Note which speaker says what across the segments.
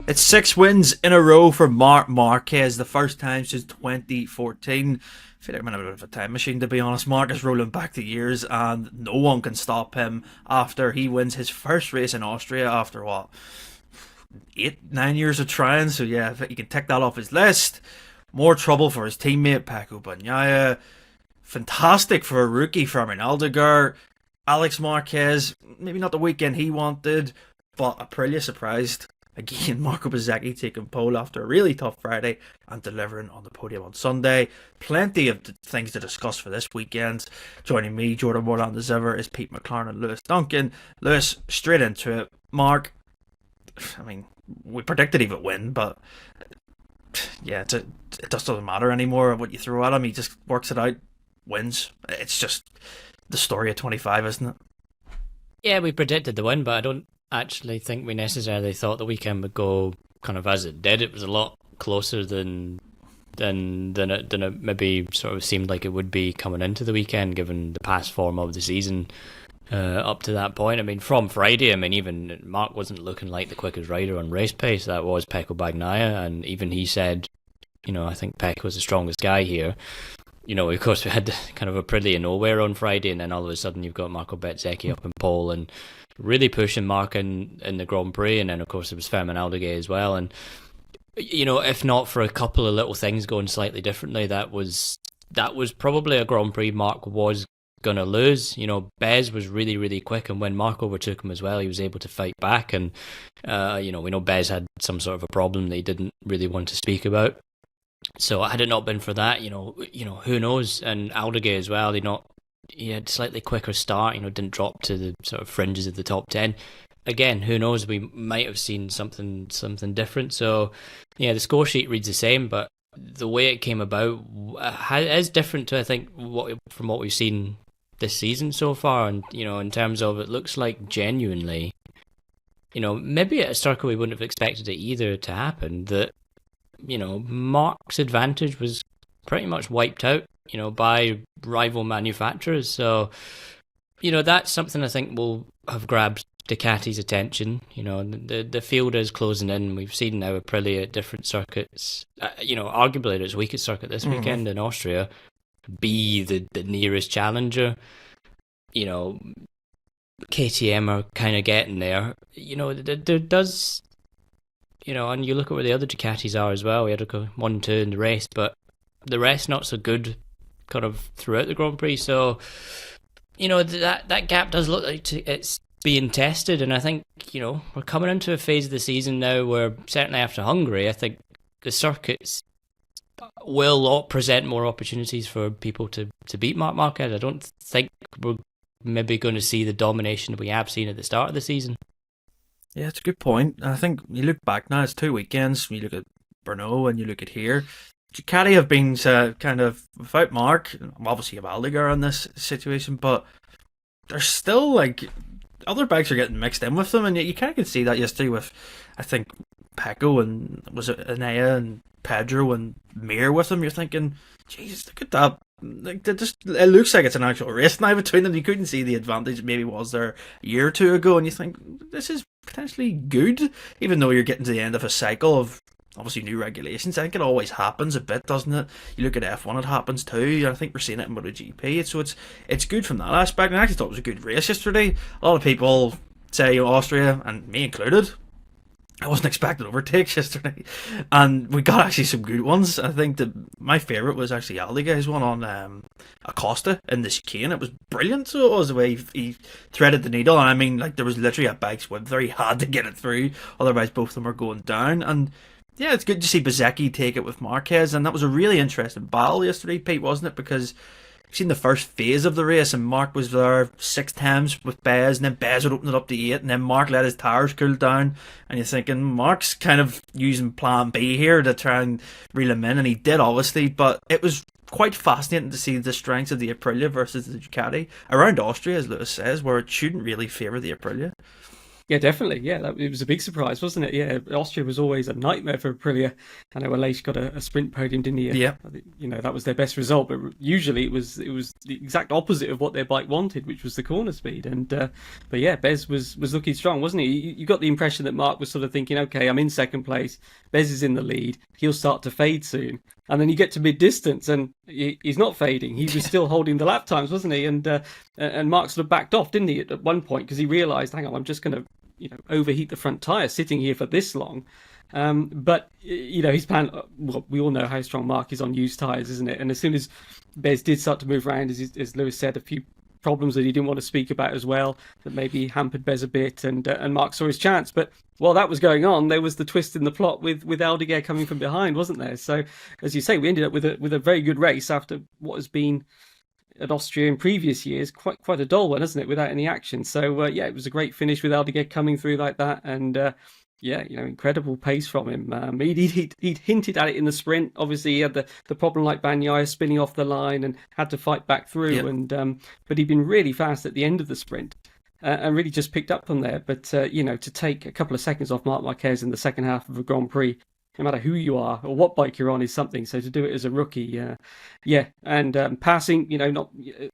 Speaker 1: It's 6 wins in a row for Marc Marquez, the first time since 2014. I feel like I'm in a bit of a time machine, to be honest. Marc is rolling back the years, and no one can stop him after he wins his first race in Austria after what, 8, 9 years of trying. So yeah, if he can tick that off his list. More trouble for his teammate Pecco Bagnaia. Fantastic for a rookie, Fermin Aldeguer. Alex Marquez, maybe not the weekend he wanted, but Aprilia surprised. Again, Marco Bezzecchi taking pole after a really tough Friday and delivering on the podium on Sunday. Plenty of things to discuss for this weekend. Joining me, Jordan Morland as ever, is Pete McLaren and Lewis Duncan. Lewis, straight into it. Marc, I mean, we predicted he would win, but yeah, it just doesn't matter anymore what you throw at him. He just works it out, wins. It's just the story of 25, isn't it?
Speaker 2: Yeah, we predicted the win, but I don't actually think we necessarily thought the weekend would go kind of as it did. It was a lot closer than it maybe sort of seemed like it would be coming into the weekend, given the past form of the season up to that point. I mean, from Friday, even Marc wasn't looking like the quickest rider on race pace. That was Pecco Bagnaia, and even he said, I think Pecco was the strongest guy here. Of course, we had kind of Aprilia nowhere on Friday, and then all of a sudden you've got Marco Bezzecchi up in pole and really pushing Marc in the Grand Prix, and then of course it was Fermin Aldeguer as well. And if not for a couple of little things going slightly differently, that was probably a Grand Prix Marc was going to lose. Bez was really, really quick, and when Marc overtook him as well, he was able to fight back. And we know Bez had some sort of a problem that he didn't really want to speak about. So had it not been for that, who knows? And Aldeguer as well, he had a slightly quicker start, didn't drop to the sort of fringes of the top 10. Again, who knows? We might have seen something different. So, yeah, the score sheet reads the same, but the way it came about is different to, I think, from what we've seen this season so far. And, in terms of, it looks like genuinely, maybe at a circle we wouldn't have expected it either to happen, that Marc's advantage was pretty much wiped out, by rival manufacturers. So, that's something I think will have grabbed Ducati's attention. The field is closing in. We've seen now Aprilia at different circuits, arguably at its weakest circuit this weekend in Austria, be the nearest challenger. KTM are kind of getting there. There does... and you look at where the other Ducatis are as well. We had a 1-2 in the race, but the rest not so good kind of throughout the Grand Prix. So, that gap does look like it's being tested. And I think, we're coming into a phase of the season now where, certainly after Hungary, I think the circuits will present more opportunities for people to beat Marc Marquez. I don't think we're maybe going to see the domination that we have seen at the start of the season.
Speaker 1: Yeah, it's a good point. I think you look back now, it's 2 weekends. You look at Brno and you look at here. Ducati have been kind of without Marc. Obviously, you have Aldeguer in this situation, but there's still other bikes are getting mixed in with them, and you kind of could see that yesterday with, I think, Pecco and was it Anaya and Pedro and Mir with them. You're thinking, Jesus, look at that. It looks like it's an actual race now between them. You couldn't see the advantage maybe was there a year or two ago, and you think this is potentially good, even though you're getting to the end of a cycle of obviously new regulations. I think it always happens a bit, doesn't it? You look at F1, it happens too. I think we're seeing it in MotoGP. So it's good from that aspect. And I actually thought it was a good race yesterday. A lot of people say Austria, and me included, I wasn't expecting overtakes yesterday, and we got actually some good ones. I think my favourite was actually Aldeguer's one on Acosta in the chicane. It was brilliant. So it was the way he threaded the needle, and there was literally a bike's width there. He had to get it through, otherwise both of them are going down. And yeah, it's good to see Bezzecchi take it with Marquez, and that was a really interesting battle yesterday, Pete, wasn't it? Because you've seen the first phase of the race, and Marc was there 6 times with Bez, and then Bez would open it up to 8, and then Marc let his tires cool down, and you're thinking, Marc's kind of using plan B here to try and reel him in, and he did, obviously, but it was quite fascinating to see the strengths of the Aprilia versus the Ducati around Austria, as Lewis says, where it shouldn't really favour the Aprilia.
Speaker 3: Yeah, definitely. Yeah, it was a big surprise, wasn't it? Yeah, Austria was always a nightmare for Aprilia. I know Aleix got a sprint podium, didn't he?
Speaker 1: Yeah.
Speaker 3: That was their best result, but usually it was the exact opposite of what their bike wanted, which was the corner speed. And but yeah, Bez was looking strong, wasn't he? You got the impression that Marc was sort of thinking, okay, I'm in second place, Bez is in the lead, he'll start to fade soon. And then you get to mid-distance, and he's not fading. He was still holding the lap times, wasn't he? And Marc sort of backed off, didn't he, at one point, because he realised, hang on, I'm just going to overheat the front tyre sitting here for this long. But his plan. Well, we all know how strong Marc is on used tyres, isn't it? And as soon as Bez did start to move around, as Lewis said, a few problems that he didn't want to speak about as well, that maybe hampered Bez a bit, and Marc saw his chance. But while that was going on, there was the twist in the plot with Aldeguer coming from behind, wasn't there? So, as you say, we ended up with a very good race after what has been at Austria in previous years quite a dull one, hasn't it, without any action. So it was a great finish with Aldeguer coming through like that, and incredible pace from him. He'd hinted at it in the sprint. Obviously, he had the problem like Bagnaia spinning off the line and had to fight back through. Yep. And but he'd been really fast at the end of the sprint. And really just picked up from there. But, to take a couple of seconds off Marc Marquez in the second half of a Grand Prix, no matter who you are or what bike you're on, is something. So to do it as a rookie, and passing, not,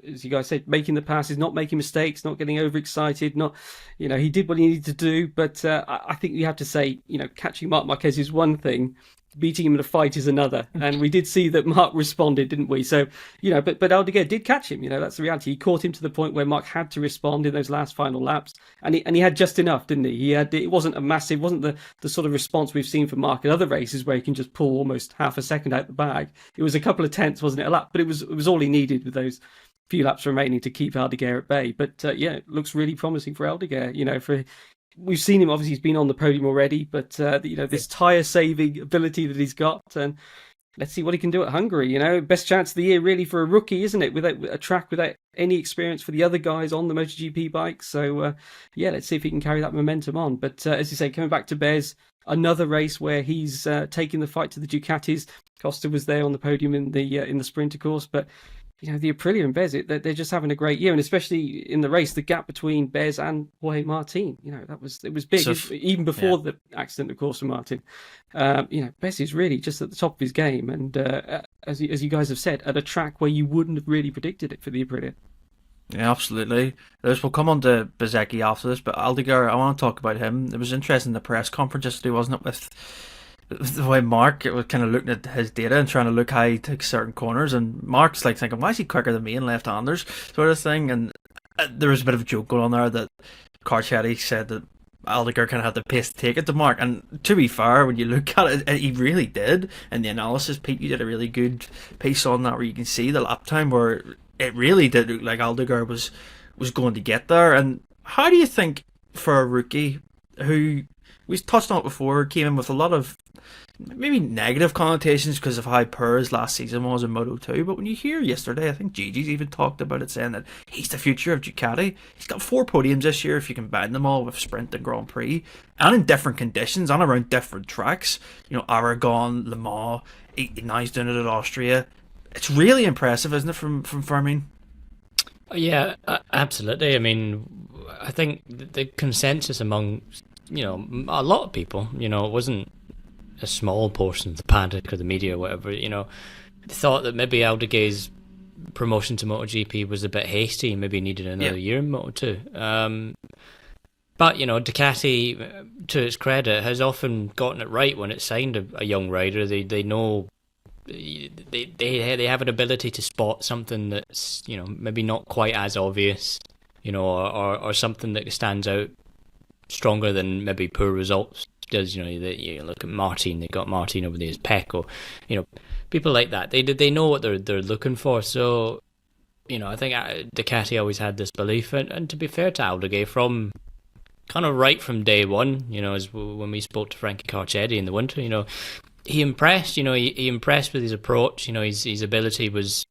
Speaker 3: as you guys said, making the passes, not making mistakes, not getting overexcited, not, he did what he needed to do. But I think you have to say, catching Marc Marquez is one thing, beating him in a fight is another. And we did see that Marc responded, didn't we? So, but Aldeguer did catch him. That's the reality. He caught him to the point where Marc had to respond in those last final laps. And he had just enough, didn't he? It wasn't the sort of response we've seen from Marc in other races where he can just pull almost half a second out the bag. It was a couple of tenths, wasn't it, a lap? But it was all he needed with those few laps remaining to keep Aldeguer at bay. But it looks really promising for Aldeguer, we've seen him, obviously he's been on the podium already, but this tyre saving ability that he's got, and let's see what he can do at Hungary. Best chance of the year really for a rookie, isn't it? Without a track, without any experience for the other guys on the MotoGP bike. So let's see if he can carry that momentum on. But as you say, coming back to Bez, another race where he's taking the fight to the Ducatis. Costa was there on the podium in the sprint, of course, but the Aprilia and Bez, they're just having a great year, and especially in the race, the gap between Bez and Jorge Martin, it was big, even before the accident, of course, for Martin. Bez is really just at the top of his game, and as you guys have said, at a track where you wouldn't have really predicted it for the Aprilia.
Speaker 1: Yeah, absolutely. We'll come on to Bezzecchi after this, but Aldeguer, I want to talk about him. It was interesting, the press conference yesterday, wasn't it, with the way Marc was kind of looking at his data and trying to look how he takes certain corners, and Marc's like thinking, why is he quicker than me in left-handers, sort of thing. And there was a bit of a joke going on there that Carchetti said that Aldeguer kind of had the pace to take it to Marc, and to be fair, when you look at it, he really did. In the analysis, Pete, you did a really good piece on that where you can see the lap time where it really did look like Aldeguer was going to get there. And how do you think, for a rookie who, we've touched on it before, came in with a lot of maybe negative connotations because of how poor his last season was in Moto2, but when you hear yesterday, I think Gigi's even talked about it, saying that he's the future of Ducati. He's got 4 podiums this year if you combine them all with Sprint and Grand Prix, and in different conditions and around different tracks. Aragon, Le Mans, now he's doing it at Austria. It's really impressive, isn't it, from Fermin?
Speaker 2: Yeah, absolutely. I mean, I think the consensus among a lot of people, it wasn't a small portion of the paddock or the media or whatever, thought that maybe Aldeguer's promotion to MotoGP was a bit hasty, maybe needed another year in Moto2. But, Ducati, to its credit, has often gotten it right when it signed a young rider. They know they have an ability to spot something that's, maybe not quite as obvious, or something that stands out stronger than maybe poor results does. You look at Martin, they got Martin over there as Pecco, people like that. They know what they're looking for. So, I think Ducati always had this belief, and to be fair to Aldeguer, from kind of right from day one, as when we spoke to Frankie Carchetti in the winter, he impressed. He impressed with his approach. His ability was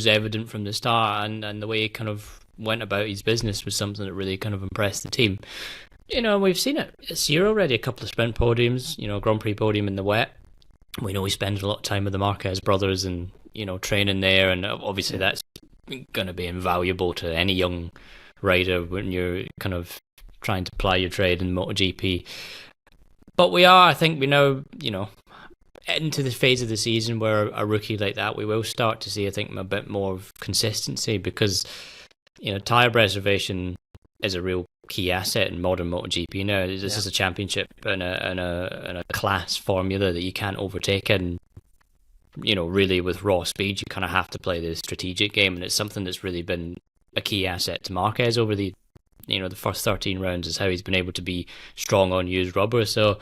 Speaker 2: evident from the start, and the way he kind of went about his business was something that really kind of impressed the team. We've seen it this year already, a couple of sprint podiums, Grand Prix podium in the wet. We know he spends a lot of time with the Marquez brothers and, training there, and obviously that's going to be invaluable to any young rider when you're kind of trying to ply your trade in MotoGP. But we are, I think, we now, into the phase of the season where a rookie like that, we will start to see, I think, a bit more of consistency, because, tyre preservation is a real key asset in modern MotoGP now. This is a championship and a class formula that you can't overtake, and really with raw speed, you kind of have to play the strategic game, and it's something that's really been a key asset to Marquez over the first 13 rounds, is how he's been able to be strong on used rubber. So,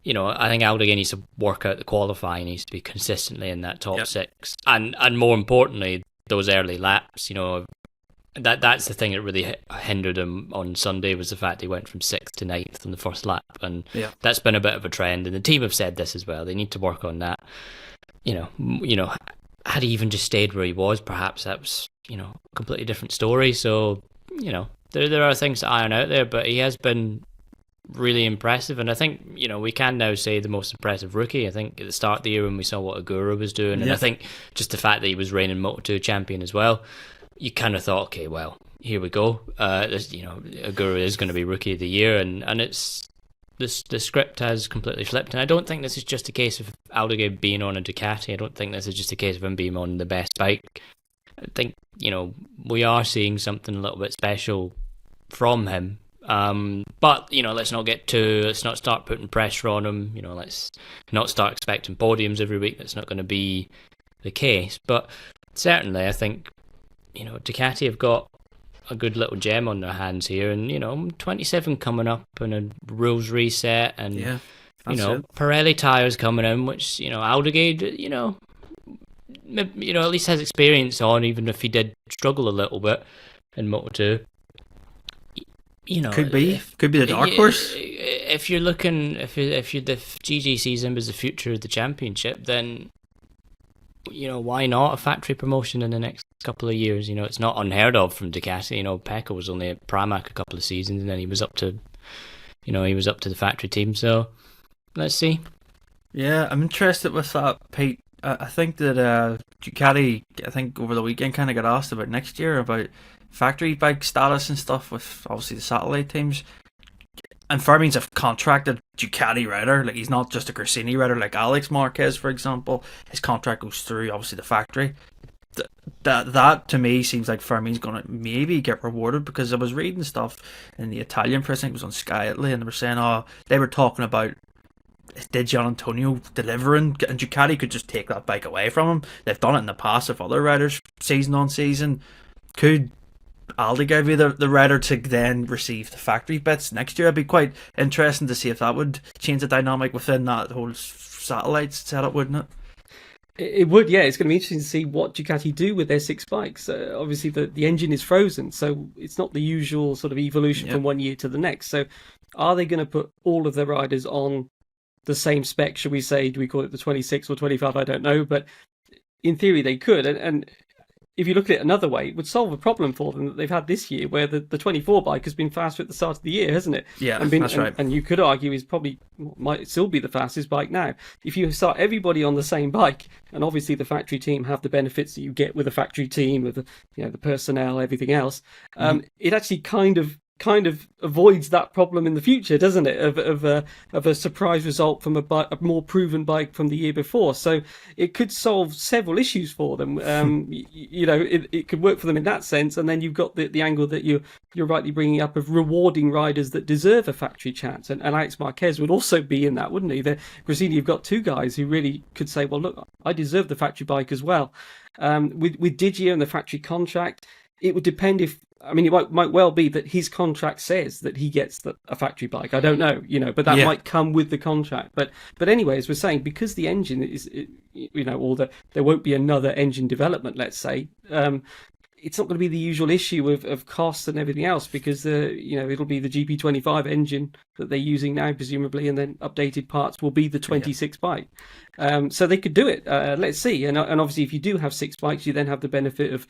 Speaker 2: I think Aldeguer needs to work out the qualifying, needs to be consistently in that top six, and more importantly, those early laps. That's the thing that really hindered him on Sunday, was the fact he went from 6th to 9th on the first lap, and that's been a bit of a trend. And the team have said this as well; they need to work on that. Had he even just stayed where he was, perhaps that was a completely different story. So there are things to iron out there, but he has been really impressive, and I think we can now say the most impressive rookie. I think at the start of the year when we saw what Agura was doing, and I think just the fact that he was reigning Moto2 champion as well, you kind of thought, okay, well, here we go. Agura is going to be rookie of the year, and it's the script has completely flipped. And I don't think this is just a case of Aldeguer being on a Ducati. I don't think this is just a case of him being on the best bike. I think we are seeing something a little bit special from him. But let's not start putting pressure on him. Let's not start expecting podiums every week. That's not going to be the case. But certainly, I think Ducati have got a good little gem on their hands here, and 27 coming up, and a rules reset, and Pirelli tires coming in, which Aldeguer at least has experience on, even if he did struggle a little bit in Moto2.
Speaker 1: Could be the dark horse.
Speaker 2: If you're looking, if the GG sees him as the future of the championship, then why not a factory promotion in the next couple of years? It's not unheard of from Ducati. Pecco was only at Pramac a couple of seasons, and then he was up to the factory team. So let's see. Yeah,
Speaker 1: I'm interested with that, Pete. I think that Ducati, over the weekend kind of got asked about next year, about factory bike status and stuff with obviously the satellite teams. And Fermin's a contracted Ducati rider. Like, he's not just a Gresini rider like Alex Marquez, for example. His contract goes through obviously the factory. That to me seems like Fermin's going to maybe get rewarded, because I was reading stuff in the Italian press, I think it was on Sky Italy, and they were saying, they were talking about, did Gian Antonio delivering, and Ducati could just take that bike away from him. They've done it in the past with other riders season on season. Could Aldeguer be the rider to then receive the factory bits next year? It'd be quite interesting to see if that would change the dynamic within that whole satellite setup, wouldn't it?
Speaker 3: It would, yeah. It's going to be interesting to see what Ducati do with their 6 bikes. Obviously, the engine is frozen, so it's not the usual sort of evolution from one year to the next. So are they going to put all of their riders on the same spec, should we say? Do we call it the 26 or 25? I don't know. But in theory, they could. And if you look at it another way, it would solve a problem for them that they've had this year, where the 24 bike has been faster at the start of the year, hasn't it?
Speaker 1: Yeah, that's right.
Speaker 3: And you could argue might still be the fastest bike now. If you start everybody on the same bike, and obviously the factory team have the benefits that you get with a factory team, with the personnel, everything else, it actually kind of avoids that problem in the future, doesn't it? Of a surprise result from a more proven bike from the year before. So it could solve several issues for them. It could work for them in that sense. And then you've got the angle that you're rightly bringing up of rewarding riders that deserve a factory chance. And Alex Marquez would also be in that, wouldn't he? Gresini, you've got 2 guys who really could say, well, look, I deserve the factory bike as well. With Digio and the factory contract, it would depend it might well be that his contract says that he gets a factory bike. I don't know, but that might come with the contract. But anyway, as we're saying, because the engine is, there won't be another engine development, let's say, it's not going to be the usual issue of cost and everything else, because it'll be the GP25 engine that they're using now, presumably, and then updated parts will be the 26 bike. So they could do it. Let's see. And obviously, if you do have 6 bikes, you then have the benefit of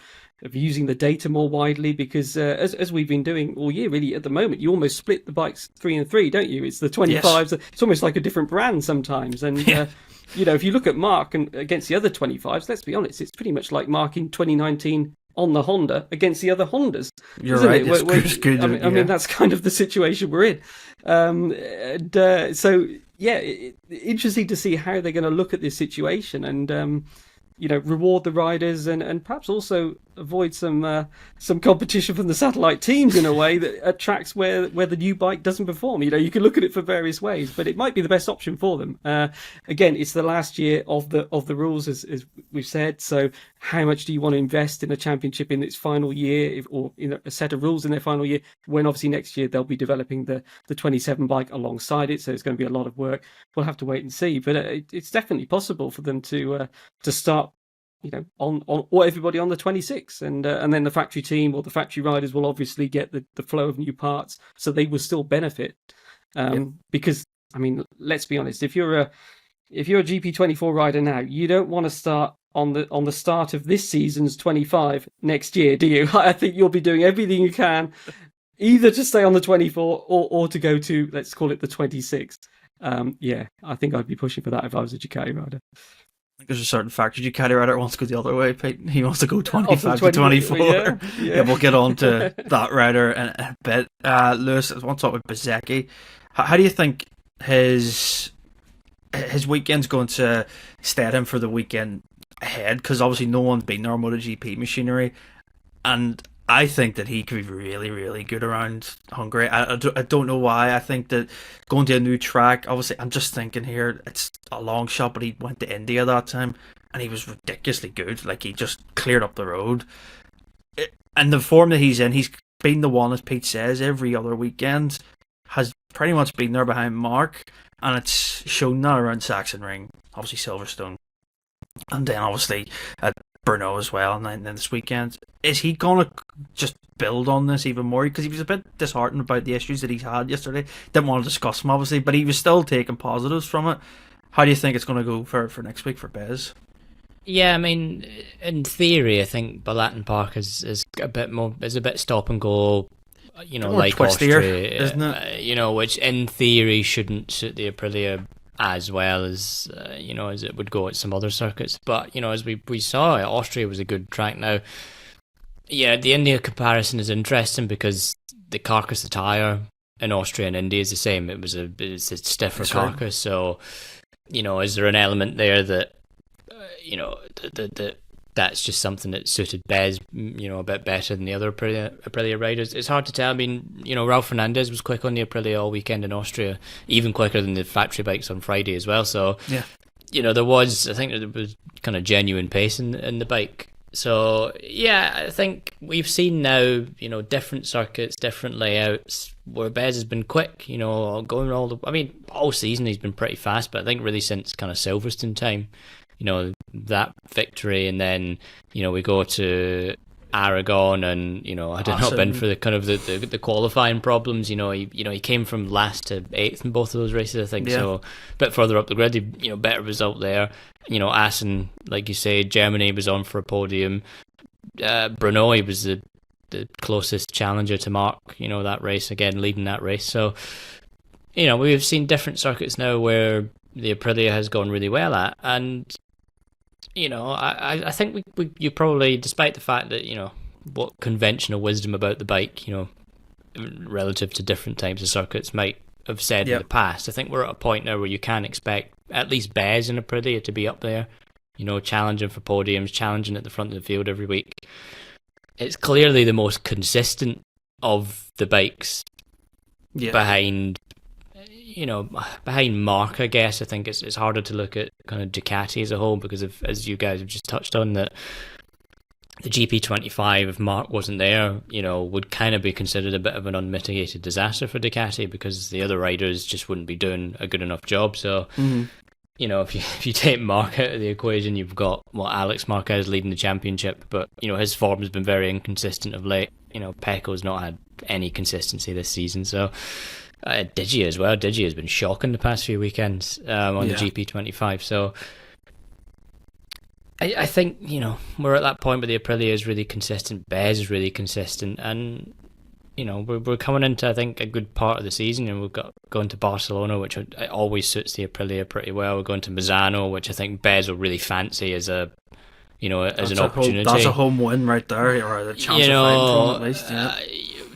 Speaker 3: using the data more widely, because as we've been doing all year, really, at the moment, you almost split the bikes 3 and 3, don't you? It's the 25s. Yes. It's almost like a different brand sometimes. And if you look at Marc and against the other 25s, let's be honest, it's pretty much like Marc in 2019 on the Honda against the other Hondas.
Speaker 1: You're right.
Speaker 3: It's
Speaker 1: good.
Speaker 3: I mean, that's kind of the situation we're in. So yeah, interesting to see how they're going to look at this situation and reward the riders and perhaps also avoid some competition from the satellite teams in a way that at tracks where the new bike doesn't perform. You can look at it for various ways, but it might be the best option for them. Again, it's the last year of the rules, as we've said. So how much do you want to invest in a championship in its final year, or a set of rules in their final year, when obviously next year they'll be developing the 27 bike alongside it. So it's going to be a lot of work. We'll have to wait and see, but it's definitely possible for them to start on or everybody on the 26, and then the factory team or the factory riders will obviously get the flow of new parts, so they will still benefit. Because I mean, let's be honest, if you're a GP24 rider now, you don't want to start on the start of this season's 25 next year, do you? I think you'll be doing everything you can either to stay on the 24 or to go to, let's call it, the 26. I think I'd be pushing for that if I was a Ducati rider.
Speaker 1: I think there's a certain factory Ducati rider wants to go the other way, Pete. He wants to go 25 to 24. Yeah, we'll get on to that rider in a bit. Lewis, I want to talk about Bezzecchi. How do you think his weekend's going to stead him for the weekend ahead? Because obviously no one's been there on MotoGP machinery, and I think that he could be really, really good around Hungary. I don't know why. I think that going to a new track, obviously, I'm just thinking here, it's a long shot, but he went to India that time, and he was ridiculously good. Like, he just cleared up the road. And the form that he's in, he's been the one, as Pete says, every other weekend, has pretty much been there behind Mark, and it's shown that around Sachsenring, obviously Silverstone, and then obviously at Brno as well, and then this weekend. Is he going to just build on this even more? Because he was a bit disheartened about the issues that he's had yesterday. Didn't want to discuss them, obviously, but he was still taking positives from it. How do you think it's going to go for next week for Bez?
Speaker 2: Yeah, I mean, in theory, I think Balaton Park is a bit stop and go, like
Speaker 1: twistier,
Speaker 2: Austria,
Speaker 1: isn't it?
Speaker 2: Which in theory shouldn't suit the Aprilia as well as as it would go at some other circuits. But as we saw, Austria was a good track. Now, yeah, the India comparison is interesting because the carcass of tyre in Austria and India is the same. It's a stiffer
Speaker 1: That's
Speaker 2: carcass. Right. So, is there an element there that that's just something that suited Bez, a bit better than the other Aprilia riders? It's hard to tell. I mean, Ralph Fernandez was quick on the Aprilia all weekend in Austria, even quicker than the factory bikes on Friday as well. So,
Speaker 1: yeah,
Speaker 2: there was kind of genuine pace in the bike. So, yeah, I think we've seen now, different circuits, different layouts, where Bez has been quick, going all season he's been pretty fast, but I think really since kind of Silverstone time, that victory, and then, we go to Aragon, and, had it not been for the kind of the qualifying problems, he came from last to 8th in both of those races, I think. Yeah. So a bit further up the grid, better result there. Assen, like you say, Germany was on for a podium. Brno, he was the closest challenger to Marc, that race, again, leading that race. So, we've seen different circuits now where the Aprilia has gone really well at, and I think you probably, despite the fact that what conventional wisdom about the bike, relative to different types of circuits might have said in the past, I think we're at a point now where you can expect at least Bez and Aprilia to be up there, challenging for podiums, challenging at the front of the field every week. It's clearly the most consistent of the bikes behind Marc, I guess. I think it's harder to look at kind of Ducati as a whole because of, as you guys have just touched on, that the GP25, if Marc wasn't there, would kind of be considered a bit of an unmitigated disaster for Ducati because the other riders just wouldn't be doing a good enough job. So, if you take Marc out of the equation, you've got Alex Marquez leading the championship, but his form has been very inconsistent of late. Pecco's not had any consistency this season, so. Digi as well. Digi has been shocking the past few weekends on the GP25. So I think, we're at that point where the Aprilia is really consistent, Bez is really consistent, and, we're coming into, I think, a good part of the season, and we've got going to Barcelona, which always suits the Aprilia pretty well. We're going to Misano, which I think Bez will really fancy as a as an opportunity.
Speaker 1: That's a home win right there, or a chance of fighting from at least. Yeah.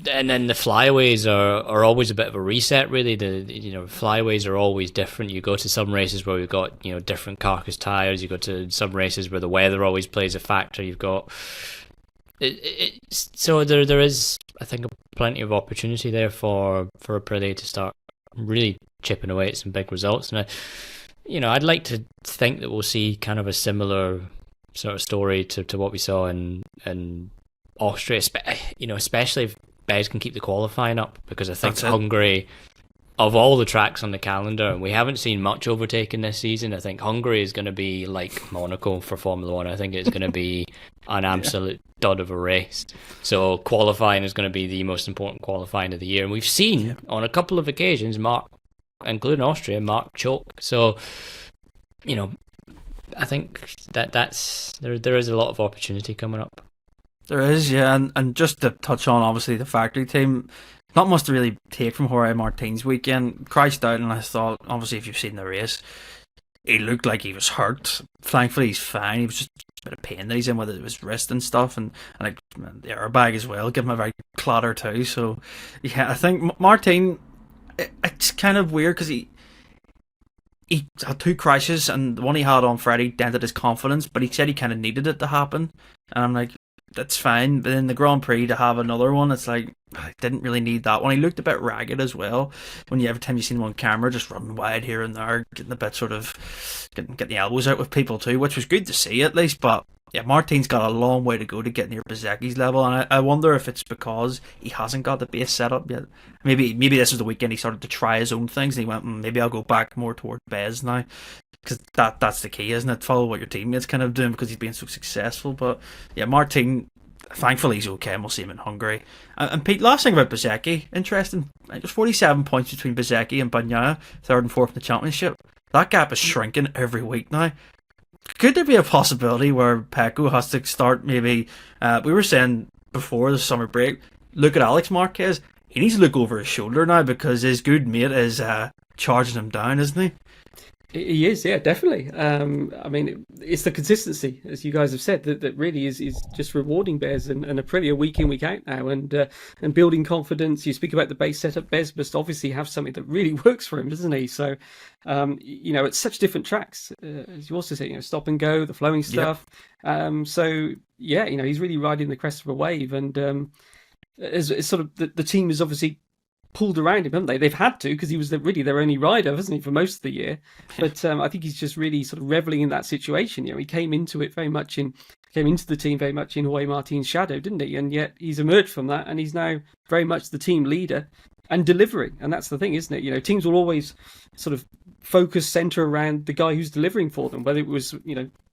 Speaker 2: And then the flyaways are always a bit of a reset, really. Flyaways are always different. You go to some races where we've got different carcass tires. You go to some races where the weather always plays a factor. You've got so there is, I think, plenty of opportunity there for Aprilia to start really chipping away at some big results. And I'd like to think that we'll see kind of a similar sort of story to what we saw in Austria, especially if Bez can keep the qualifying up, because I think Hungary, of all the tracks on the calendar, and we haven't seen much overtaking this season, I think Hungary is going to be like Monaco for Formula One. I think it's going to be an absolute dud of a race. So qualifying is going to be the most important qualifying of the year. And we've seen on a couple of occasions, Marc, including Austria, Marc choke. So, I think that's there is a lot of opportunity coming up.
Speaker 1: There is, yeah, and just to touch on, obviously, the factory team, not much to really take from Jorge Martin's weekend. Crashed out, and I thought, obviously, if you've seen the race, he looked like he was hurt. Thankfully, he's fine. He was just a bit of pain that he's in with his wrist and stuff, and like the airbag as well, give him a very clatter too. So, yeah, I think Martin, it's kind of weird because he had 2 crashes, and the one he had on Friday dented his confidence, but he said he kind of needed it to happen, and I'm like, that's fine. But in the Grand Prix to have another one, it's like, I didn't really need that one. He looked a bit ragged as well. Every time you seen him on camera, just running wide here and there, getting a bit sort of getting the elbows out with people too, which was good to see at least. But yeah, Martin's got a long way to go to get near Bezzecchi's level, and I wonder if it's because he hasn't got the base set up yet. Maybe this was the weekend he started to try his own things, and he went, maybe I'll go back more toward Bez now. Because that's the key, isn't it? Follow what your teammates kind of doing, because he's been so successful. But yeah, Martin, thankfully he's okay, and we'll see him in Hungary. And Pete, last thing about Bezzecchi, interesting. There's 47 points between Bezzecchi and Bagnaia, 3rd and 4th in the championship. That gap is shrinking every week now. Could there be a possibility where Pecco has to start maybe? We were saying before the summer break, look at Alex Marquez. He needs to look over his shoulder now, because his good mate is charging him down, isn't he?
Speaker 3: He is, yeah, definitely. I mean, it's the consistency, as you guys have said, that really is just rewarding Bez and Aprilia week in, week out now, and building confidence. You speak about the base setup. Bez must obviously have something that really works for him, doesn't he? So, it's such different tracks, as you also say, stop and go, the flowing stuff. Yep. So, yeah, he's really riding the crest of a wave, and as sort of the team is obviously pulled around him, haven't they? They've had to, because he was really their only rider, wasn't he, for most of the year? But I think he's just really sort of reveling in that situation. He came into the team very much in Jorge Martin's shadow, didn't he? And yet he's emerged from that, and he's now very much the team leader and delivering. And that's the thing, isn't it? Teams will always sort of center around the guy who's delivering for them, whether it was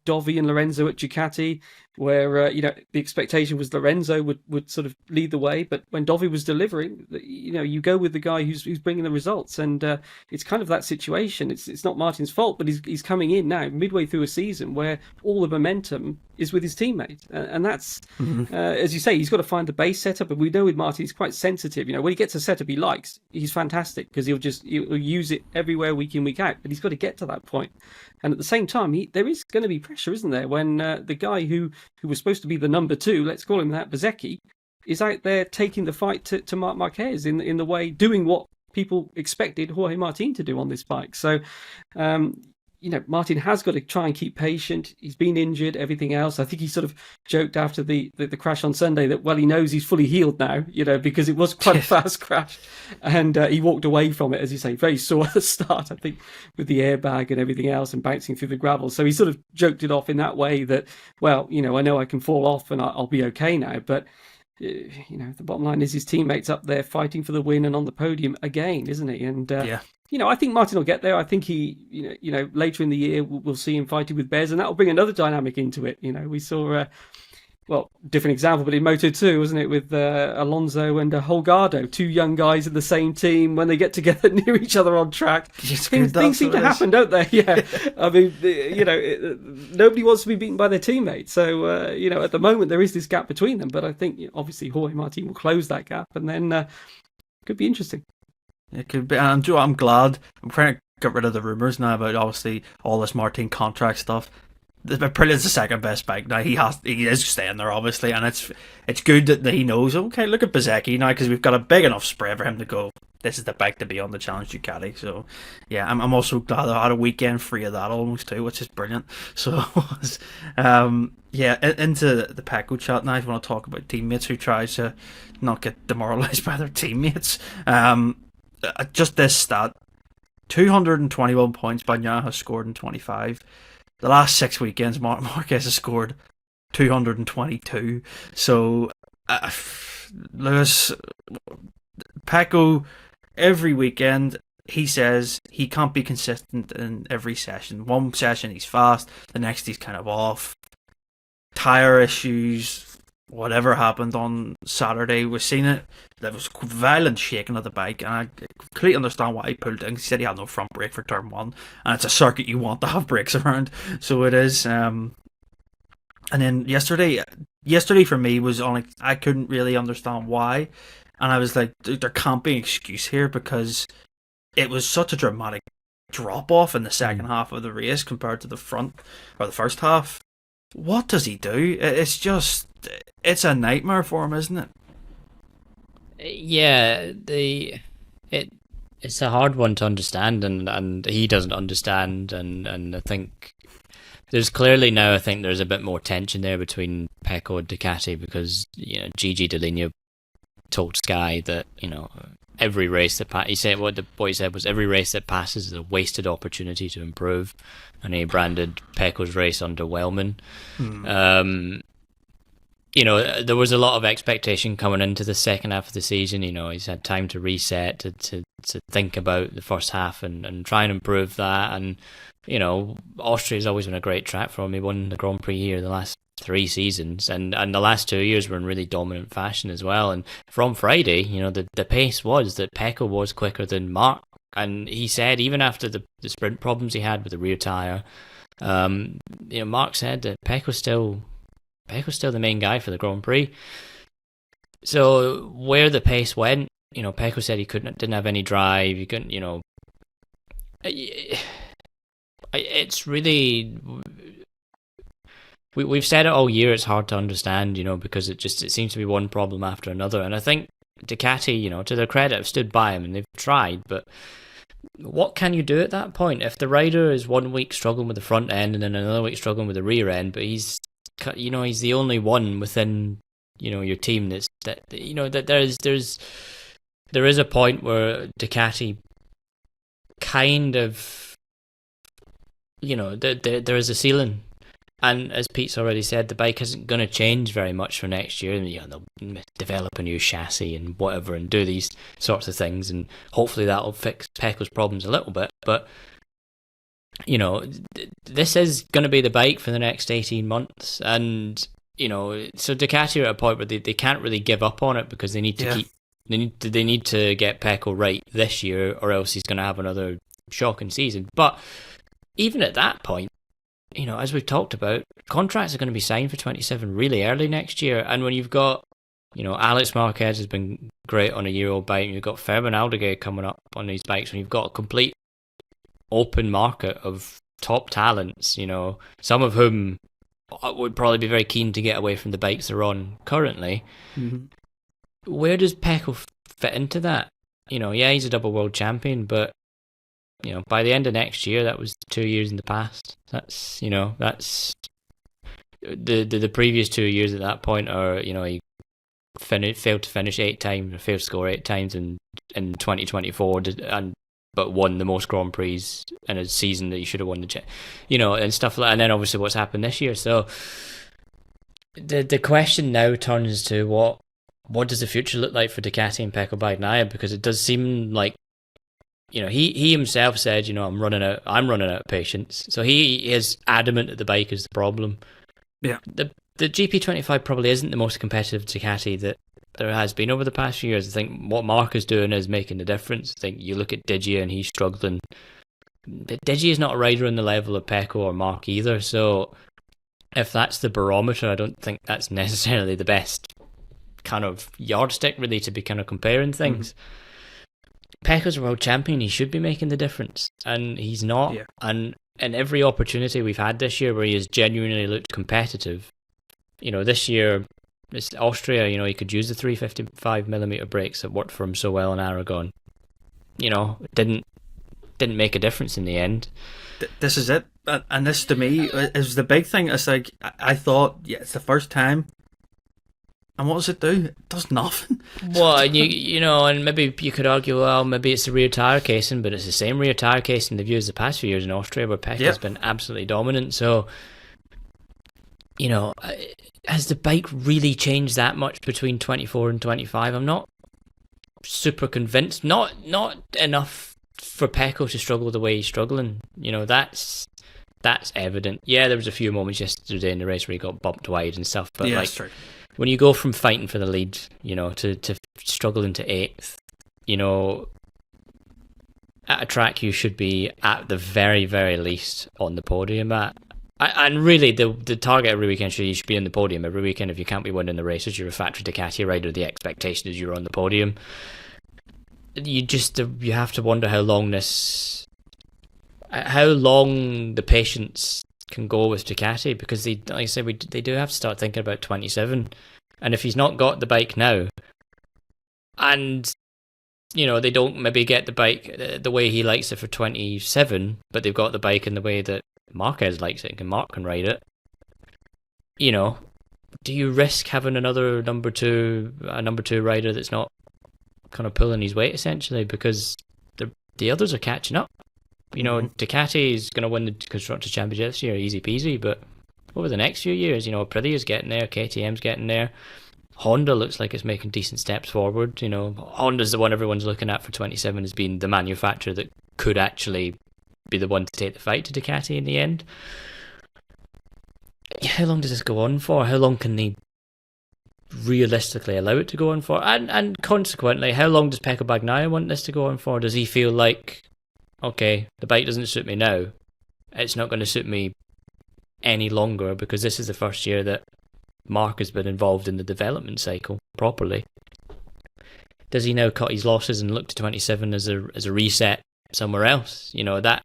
Speaker 3: Dovi and Lorenzo at Ducati, where the expectation was Lorenzo would sort of lead the way, but when Dovi was delivering, you go with the guy who's bringing the results, and it's kind of that situation. It's not Martin's fault, but he's coming in now midway through a season where all the momentum is with his teammates, and that's as you say, he's got to find the base setup. And we know with Martin, he's quite sensitive. When he gets a setup he likes, he's fantastic, because he'll use it everywhere week in, week out. But he's got to get to that point, and at the same time, there is going to be pressure, isn't there, when the guy who was supposed to be the number 2, let's call him that, Bezzecchi, is out there taking the fight to Marc Marquez in the way, doing what people expected Jorge Martin to do on this bike. So, Martin has got to try and keep patient. He's been injured, everything else. I think he sort of joked after the crash on Sunday that, well, he knows he's fully healed now, because it was quite a fast crash. And he walked away from it, as you say, very sore at the start, I think, with the airbag and everything else and bouncing through the gravel. So he sort of joked it off in that way that, well, I know I can fall off and I'll be okay now. But, the bottom line is his teammates up there fighting for the win and on the podium again, isn't he? And, I think Martin will get there. I think he, later in the year, we'll see him fighting with Bez, and that will bring another dynamic into it. We saw, different example, but in Moto2, wasn't it, with Alonso and Holgado, 2 young guys in the same team, when they get together near each other on track. Things seem to happen, don't they? Yeah. I mean, nobody wants to be beaten by their teammates. So, at the moment, there is this gap between them, but I think, obviously, Jorge Martin will close that gap, and then could be interesting.
Speaker 1: It could be, and I'm glad. I'm trying to get rid of the rumours now about, obviously, all this Martin contract stuff. Aprilia's the second best bike now. He is staying there obviously, and it's good that he knows. Okay, look at Bezzecchi now because we've got a big enough spread for him to go. This is the bike to be on the Challenge Ducati. So yeah, I'm also glad I had a weekend free of that almost too, which is brilliant. So into the Pecco chat now. If you want to talk about teammates who try to not get demoralised by their teammates, just this stat: 221 points Bagnaia has scored in 25. The last 6 weekends, Marc Marquez has scored 222. So, Lewis, Pecco, every weekend, he says he can't be consistent in every session. One session he's fast, the next he's kind of off. Tyre issues, whatever happened on Saturday, we've seen it. There was violent shaking of the bike, and I completely understand why he pulled in. He said he had no front brake for turn 1, and it's a circuit you want to have brakes around, so it is. And then yesterday for me was on. I couldn't really understand why, and I was like, there can't be an excuse here because it was such a dramatic drop off in the second half of the race compared to the front or the first half. What does he do? It's a nightmare for him, isn't it?
Speaker 2: Yeah, it's a hard one to understand, and he doesn't understand, and I think there's clearly now, I think there's a bit more tension there between Pecco and Ducati because, Gigi Dall'Igna told Sky that, every race that he said what he said was every race that passes is a wasted opportunity to improve, and he branded Pecco's race underwhelming. There was a lot of expectation coming into the second half of the season. He's had time to reset, to think about the first half and try and improve that. And, Austria's always been a great track for him. He won the Grand Prix here the last 3 seasons, and the last 2 years were in really dominant fashion as well. And from Friday, the pace was that Pecco was quicker than Marc. And he said, even after the sprint problems he had with the rear tyre, Marc said that Pecco's still the main guy for the Grand Prix. So where the pace went, Pecco said he didn't have any drive. He couldn't, it's really, we've said it all year. It's hard to understand, because it seems to be one problem after another. And I think Ducati, to their credit, have stood by him and they've tried. But what can you do at that point if the rider is 1 week struggling with the front end and then another week struggling with the rear end, but he's the only one within your team that there is a point where Ducati kind of there is a ceiling, and as Pete's already said, the bike isn't going to change very much for next year. And they'll develop a new chassis and whatever and do these sorts of things, and hopefully that'll fix Pecco's problems a little bit, but this is going to be the bike for the next 18 months. And, so Ducati are at a point where they can't really give up on it because they need to they need to get Pecco right this year, or else he's going to have another shocking season. But even at that point, as we've talked about, contracts are going to be signed for 27 really early next year. And when you've got, Alex Marquez has been great on a year-old bike, and you've got Fermin Aldeguer coming up on these bikes, and you've got a complete open market of top talents, some of whom would probably be very keen to get away from the bikes they're on currently. Mm-hmm. Where does Pecco fit into that? He's a double world champion, but by the end of next year, that was 2 years in the past. That's the previous 2 years at that point are, he failed to finish 8 times, or failed to score 8 times in 2024, but won the most Grand Prix in a season that he should have won and stuff like that. And then obviously what's happened this year. So the question now turns to what does the future look like for Ducati and Pecco Bagnaia? Because it does seem like, he himself said, I'm running out of patience. So he is adamant that the bike is the problem. Yeah. The GP25 probably isn't the most competitive Ducati that there has been over the past few years. I think what Marc is doing is making the difference. I think you look at Digi and he's struggling. Digi is not a rider on the level of Pecco or Marc either. So if that's the barometer, I don't think that's necessarily the best kind of yardstick really to be kind of comparing things. Mm-hmm. Pecco's a world champion. He should be making the difference, and he's not. Yeah. And in every opportunity we've had this year where he has genuinely looked competitive. This year, it's Austria, he could use the 355mm brakes that worked for him so well in Aragon. It didn't make a difference in the end.
Speaker 1: This is it. And this, to me, is the big thing. It's like, I thought, it's the first time. And what does it do? It does nothing.
Speaker 2: Well, and and maybe you could argue, well, maybe it's the rear tyre casing, but it's the same rear tyre casing they've used the past few years in Austria, where Pecco has been absolutely dominant. So, has the bike really changed that much between 24 and 25? I'm not super convinced. Not enough for Pecco to struggle the way he's struggling. That's evident. Yeah, there was a few moments yesterday in the race where he got bumped wide and stuff, but
Speaker 1: that's true.
Speaker 2: When you go from fighting for the lead, to struggling to 8th, at a track you should be at the very, very least on the podium at. And really, the target every weekend you should be on the podium every weekend. If you can't be winning the races, you're a factory Ducati rider. The expectation is you're on the podium. You have to wonder how long the patience can go with Ducati, because they, like I said, they do have to start thinking about 27. And if he's not got the bike now, and they don't maybe get the bike the way he likes it for 27, but they've got the bike in the way that Marquez likes it and Mark can ride it, do you risk having a number two rider that's not kind of pulling his weight, essentially, because the others are catching up? Ducati is going to win the Constructors' Championship this year, easy peasy, but over the next few years, Aprilia's getting there, KTM's getting there, Honda looks like it's making decent steps forward. Honda's the one everyone's looking at for 27 as being the manufacturer that could actually be the one to take the fight to Ducati in the end. How long does this go on for? How long can they realistically allow it to go on for? And consequently, how long does Pecco Bagnaia want this to go on for? Does he feel like, okay, the bike doesn't suit me now, it's not going to suit me any longer, because this is the first year that Mark has been involved in the development cycle properly? Does he now cut his losses and look to 27 as a reset somewhere else? That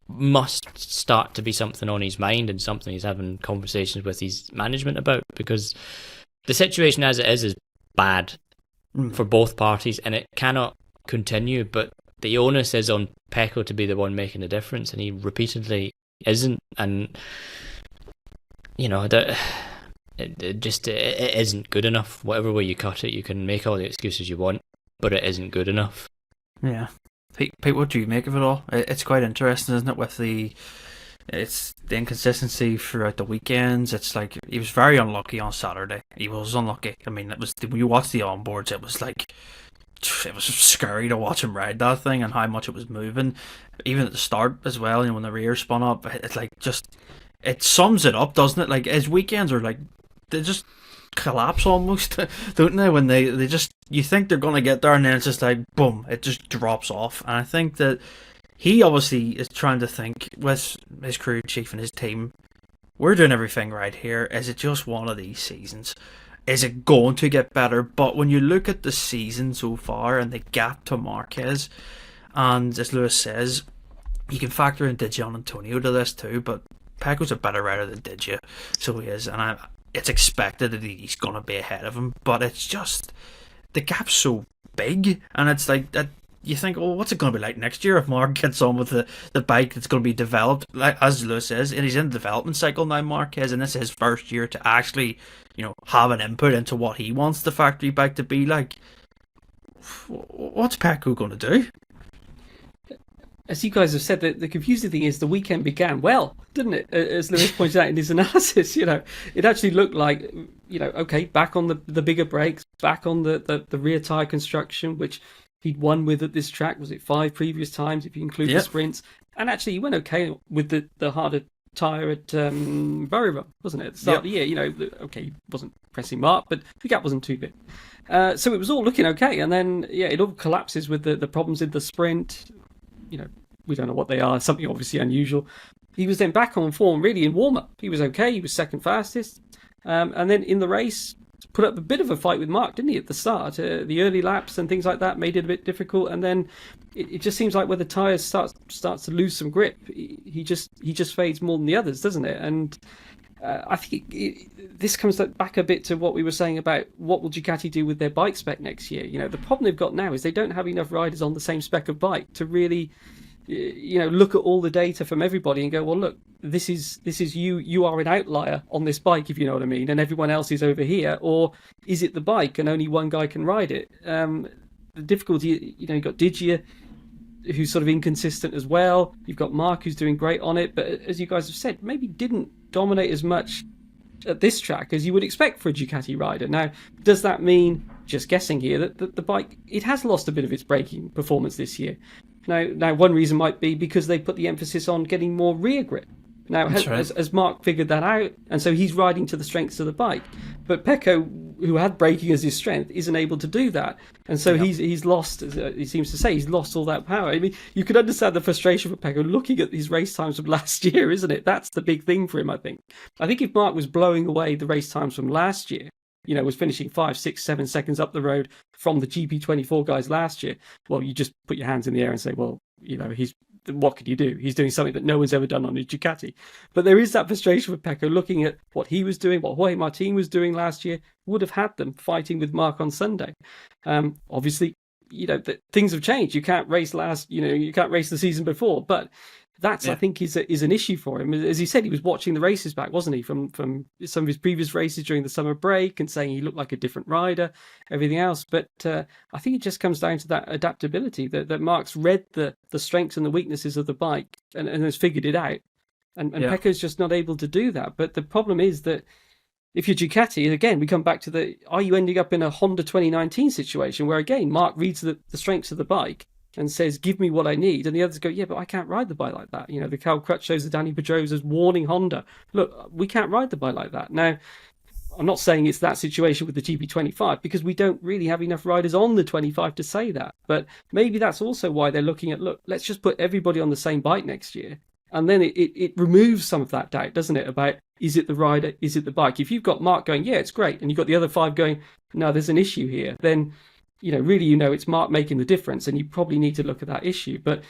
Speaker 2: must start to be something on his mind and something he's having conversations with his management about, because the situation as it is bad for both parties and it cannot continue. But the onus is on Pecco to be the one making the difference, and he repeatedly isn't. And it isn't good enough. Whatever way you cut it, you can make all the excuses you want, but it isn't good enough.
Speaker 1: Yeah. Pete, what do you make of it all? It's quite interesting, isn't it, with the inconsistency throughout the weekends. It's like he was very unlucky on Saturday. He was unlucky. I mean, when you watch the onboards, it was scary to watch him ride that thing and how much it was moving, even at the start as well. When the rear spun up, it's like it sums it up, doesn't it? Like, his weekends are like, they just collapse almost, don't they? When they just, you think they're going to get there, and then it's just like, boom, it just drops off. And I think that he obviously is trying to think with his crew chief and his team, we're doing everything right here. Is it just one of these seasons? Is it going to get better? But when you look at the season so far and the gap to Marquez, and as Lewis says, you can factor in Dijon Antonio to this too, but Pecco's a better rider than Digia, so he is, and it's expected that he's going to be ahead of him, but it's just, the gap's so big, and it's like that. You think, oh, what's it going to be like next year if Mark gets on with the bike that's going to be developed, like, as Lewis says, and he's in the development cycle now, Marquez, and this is his first year to actually, have an input into what he wants the factory bike to be like. What's Pecco going to do?
Speaker 3: As you guys have said, the confusing thing is the weekend began well, didn't it? As Lewis pointed out in his analysis, it actually looked like, okay, back on the bigger brakes, back on the rear tyre construction, which he'd won with at this track. Was it 5 previous times if you include the sprints? And actually he went okay with the harder tyre at Burriva, wasn't it? At the start of the year, okay, he wasn't pressing Mark, but the gap wasn't too big. So it was all looking okay. And then, it all collapses with the problems in the sprint. We don't know what they are, something obviously unusual. He was then back on form really in warm-up. He was okay, he was second fastest. And then in the race, put up a bit of a fight with Marc, didn't he, at the start? The early laps and things like that made it a bit difficult, and then it just seems like where the tyres starts to lose some grip, he just fades more than the others, doesn't it? And I think this comes back a bit to what we were saying about what will Ducati do with their bike spec next year. The problem they've got now is they don't have enough riders on the same spec of bike to really look at all the data from everybody and go, well, look, this is you are an outlier on this bike, if you know what I mean, and everyone else is over here. Or is it the bike and only one guy can ride it? The difficulty, you've got Digia, who's sort of inconsistent as well. You've got Marc, who's doing great on it, but as you guys have said, maybe didn't dominate as much at this track as you would expect for a Ducati rider. Now, does that mean, just guessing here, that the bike, it has lost a bit of its braking performance this year? Now, one reason might be because they put the emphasis on getting more rear grip. Now, has Marc figured that out? And so he's riding to the strengths of the bike. But Pecco, who had braking as his strength, isn't able to do that. And so he's lost, as he seems to say, he's lost all that power. I mean, you could understand the frustration for Pecco looking at these race times from last year, isn't it? That's the big thing for him, I think. I think if Marc was blowing away the race times from last year, was finishing 5, 6, 7 seconds up the road from the GP24 guys last year, well, you just put your hands in the air and say, well, what could you do? He's doing something that no one's ever done on his Ducati. But there is that frustration with Pecco looking at what he was doing, what Jorge Martin was doing last year, would have had them fighting with Marc on Sunday. Obviously, things have changed. You can't race you can't race the season before, but that's, I think, is an issue for him. As he said, he was watching the races back, wasn't he, from some of his previous races during the summer break and saying he looked like a different rider, everything else. But I think it just comes down to that adaptability, that Marc's read the strengths and the weaknesses of the bike and has figured it out. And Pecco's just not able to do that. But the problem is that if you're Ducati, again, we come back to are you ending up in a Honda 2019 situation where, again, Marc reads the strengths of the bike and says, give me what I need. And the others go, yeah, but I can't ride the bike like that. The Cal Crutch shows the Danny Pedrosa warning Honda, look, we can't ride the bike like that. Now, I'm not saying it's that situation with the GP25 because we don't really have enough riders on the 25 to say that. But maybe that's also why they're looking at, look, let's just put everybody on the same bike next year. And then it removes some of that doubt, doesn't it, about is it the rider, is it the bike? If you've got Marc going, yeah, it's great, and you've got the other 5 going, no, there's an issue here, then really, it's Marc making the difference, and you probably need to look at that issue. But,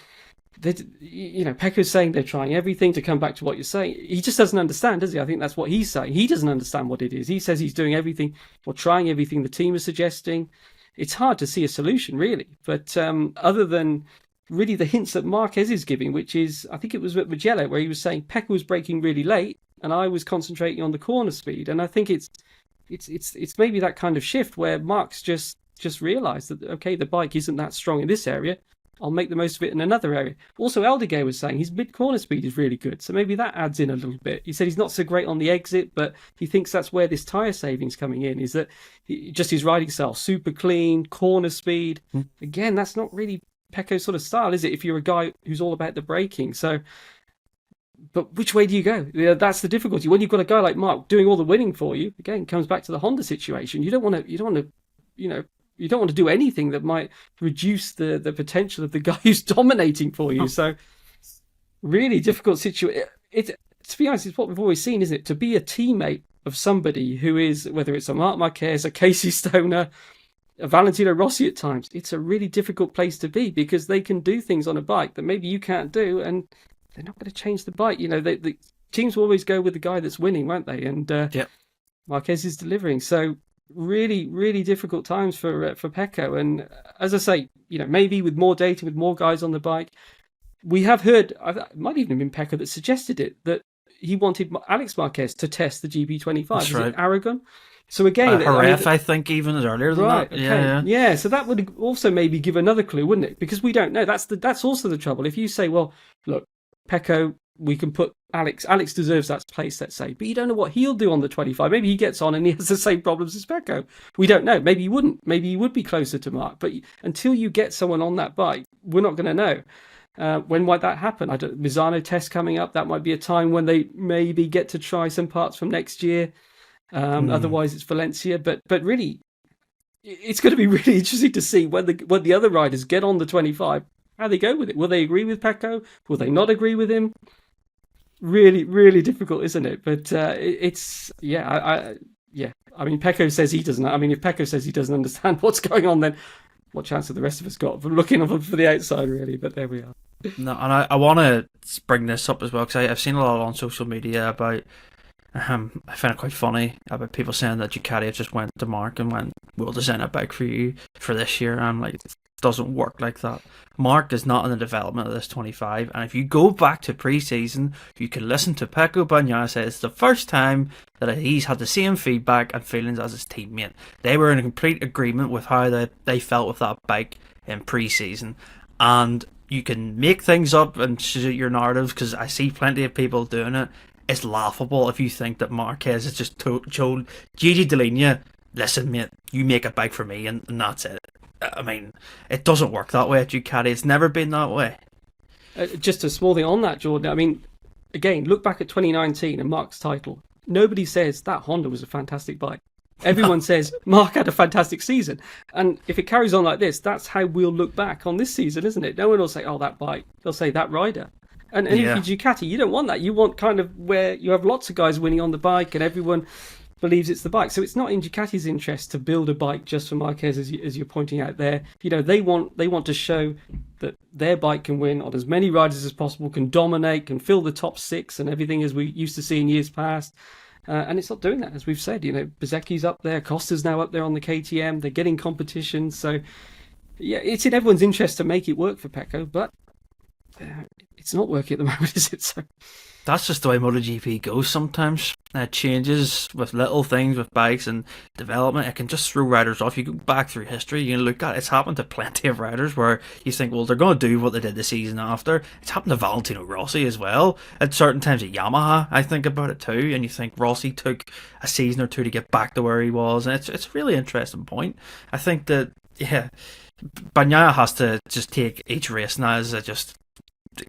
Speaker 3: Pecco's saying they're trying everything. To come back to what you're saying, he just doesn't understand, does he? I think that's what he's saying. He doesn't understand what it is. He says he's doing everything or trying everything the team is suggesting. It's hard to see a solution, really. But other than really the hints that Marquez is giving, which is, I think it was at Mugello, where he was saying Pecco was braking really late, and I was concentrating on the corner speed. And I think it's maybe that kind of shift where Marc's just realised that, okay, the bike isn't that strong in this area, I'll make the most of it in another area. Also, Aldeguer was saying his mid-corner speed is really good, so maybe that adds in a little bit. He said he's not so great on the exit, but he thinks that's where this tyre saving's coming in, is that just his riding style, super clean, corner speed. Again, that's not really Pecco's sort of style, is it, if you're a guy who's all about the braking? So, but which way do you go? That's the difficulty. When you've got a guy like Marc doing all the winning for you, again, comes back to the Honda situation. You don't want to do anything that might reduce the potential of the guy who's dominating for you. So, really difficult situation. To be honest, it's what we've always seen, isn't it? To be a teammate of somebody who is, whether it's a Marc Marquez, a Casey Stoner, a Valentino Rossi at times, it's a really difficult place to be because they can do things on a bike that maybe you can't do, and they're not going to change the bike. The teams will always go with the guy that's winning, won't they? And Marquez is delivering. So, really, really difficult times for Pecco. And as I say, maybe with more data, with more guys on the bike, we have heard, it might even have been Pecco that suggested it, that he wanted Alex Marquez to test the GP25.
Speaker 1: That's right.
Speaker 3: It Aragon? So again,
Speaker 1: I think even as earlier than that.
Speaker 3: Okay. Yeah. So that would also maybe give another clue, wouldn't it? Because we don't know. That's also the trouble. If you say, well, look, Pecco, we can put Alex deserves that place, let's say, but you don't know what he'll do on the 25. Maybe he gets on and he has the same problems as Pecco. We don't know. Maybe he wouldn't. Maybe he would be closer to Marc. But until you get someone on that bike, we're not going to know. When might that happen? Misano test coming up. That might be a time when they maybe get to try some parts from next year. Otherwise, it's Valencia. But really, it's going to be really interesting to see when the other riders get on the 25, how they go with it. Will they agree with Pecco? Will they not agree with him? Really, really difficult, isn't it? But I I mean, Pecco says he doesn't. I mean, if Pecco says he doesn't understand what's going on, then what chance have the rest of us got for looking for the outside, really? But there we are.
Speaker 1: No, and I want to bring this up as well because I've seen a lot on social media about. I find it quite funny about people saying that Ducati have just went to Mark and went, "We'll design a bike for you for this year." I'm like, it doesn't work like that. Mark is not in the development of this 25, and if you go back to pre-season, you can listen to Pecco Bagnaia say it's the first time that he's had the same feedback and feelings as his teammate. They were in a complete agreement with how they felt with that bike in pre-season, and you can make things up and suit your narratives because I see plenty of people doing it. It's laughable if you think that Marquez has just told Gigi Dall'Igna, listen mate, you make a bike for me and that's it. I mean, it doesn't work that way at Ducati. It's never been that way.
Speaker 3: Just a small thing on that, Jordan. I mean, again, look back at 2019 and Mark's title. Nobody says that Honda was a fantastic bike. Everyone says Mark had a fantastic season. And if it carries on like this, that's how we'll look back on this season, isn't it? No one will say, oh, that bike. They'll say that rider. And if you're Ducati, you don't want that. You want kind of where you have lots of guys winning on the bike and everyone believes it's the bike. So it's not in Ducati's interest to build a bike just for Marquez, as you're pointing out there. You know, they want to show that their bike can win on as many riders as possible, can dominate, can fill the top six and everything as we used to see in years past. And it's not doing that, as we've said. You know, Bezzecchi's up there, Costa's now up there on the KTM. They're getting competition. So, yeah, it's in everyone's interest to make it work for Pecco, but it's not working at the moment, is it? So
Speaker 1: that's just the way MotoGP goes sometimes. It changes with little things with bikes and development. It can just throw riders off. You go back through history, you can look at it. It's happened to plenty of riders where you think, well, they're going to do what they did the season after. It's happened to Valentino Rossi as well. At certain times at Yamaha, I think about it too. And you think Rossi took a season or two to get back to where he was. And it's a really interesting point. I think that, Bagnaia has to just take each race now as just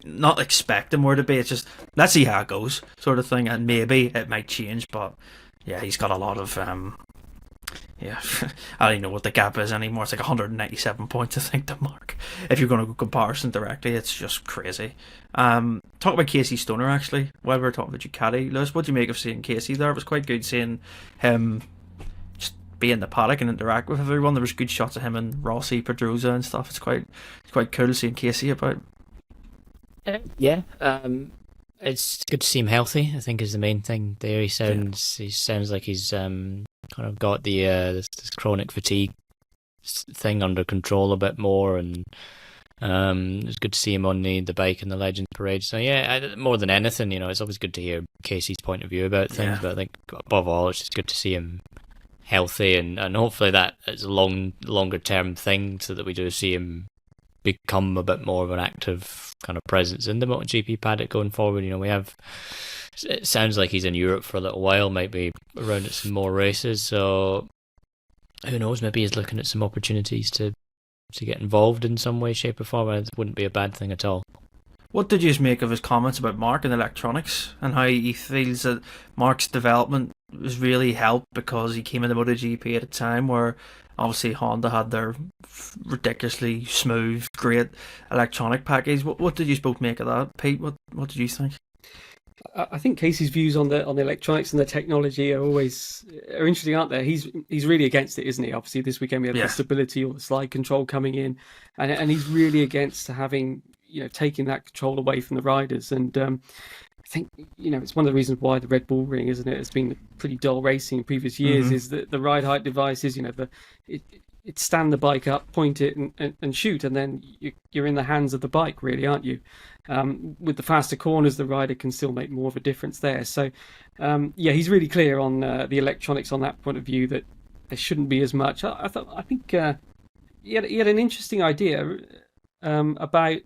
Speaker 1: not expecting where to be. It's just, let's see how it goes sort of thing, and maybe it might change. But yeah, he's got a lot of I don't even know what the gap is anymore. It's like 197 points, I think, to Mark. If you're going to go comparison directly, it's just crazy. Talk about Casey Stoner actually while we were talking about Ducati. Lewis, what do you make of seeing Casey there? It was quite good seeing him just be in the paddock and interact with everyone. There was good shots of him and Rossi, Pedrosa and stuff. It's quite cool seeing Casey about.
Speaker 2: Yeah, it's good to see him healthy. I think is the main thing there. He sounds like he's kind of got the this chronic fatigue thing under control a bit more, and it's good to see him on the bike and the Legends Parade. So yeah, more than anything, it's always good to hear Casey's point of view about things. But I think above all, it's just good to see him healthy, and hopefully that is a longer term thing, so that we do see him become a bit more of an active kind of presence in the MotoGP paddock going forward. It sounds like he's in Europe for a little while, might be around at some more races, so who knows, maybe he's looking at some opportunities to get involved in some way, shape or form. It wouldn't be a bad thing at all.
Speaker 1: What did you make of his comments about Mark and electronics, and how he feels that Mark's development was really helped because he came into MotoGP at a time where obviously Honda had their ridiculously smooth, great electronic package? What did you both make of that, Pete? What did you think?
Speaker 3: I think Casey's views on the electronics and the technology are interesting, aren't they? He's really against it, isn't he? Obviously, this weekend we had the stability or the slide control coming in, and he's really against having taking that control away from the riders. And I think it's one of the reasons why the Red Bull Ring, isn't it, has been pretty dull racing in previous years. Is that the ride height devices, it stand the bike up, point it, and shoot, and then you're in the hands of the bike, really, aren't you? With the faster corners, the rider can still make more of a difference there. So, he's really clear on the electronics on that point of view, that there shouldn't be as much. I think he had an interesting idea about.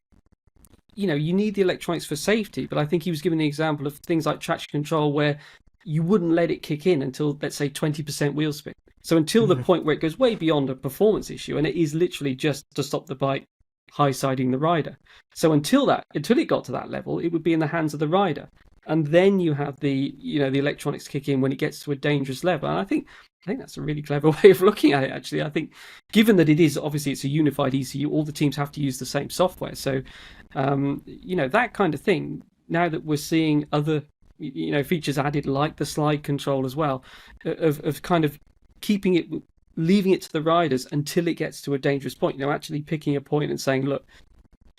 Speaker 3: You need the electronics for safety, but I think he was giving the example of things like traction control, where you wouldn't let it kick in until, let's say, 20% wheel spin. So until the point where it goes way beyond a performance issue, and it is literally just to stop the bike high-siding the rider. So until it got to that level, it would be in the hands of the rider. And then you have the electronics kick in when it gets to a dangerous level. And I think that's a really clever way of looking at it, actually. I think, given that it's a unified ECU, all the teams have to use the same software. So, that kind of thing, now that we're seeing other, features added like the slide control as well, of kind of leaving it to the riders until it gets to a dangerous point. Actually picking a point and saying, look,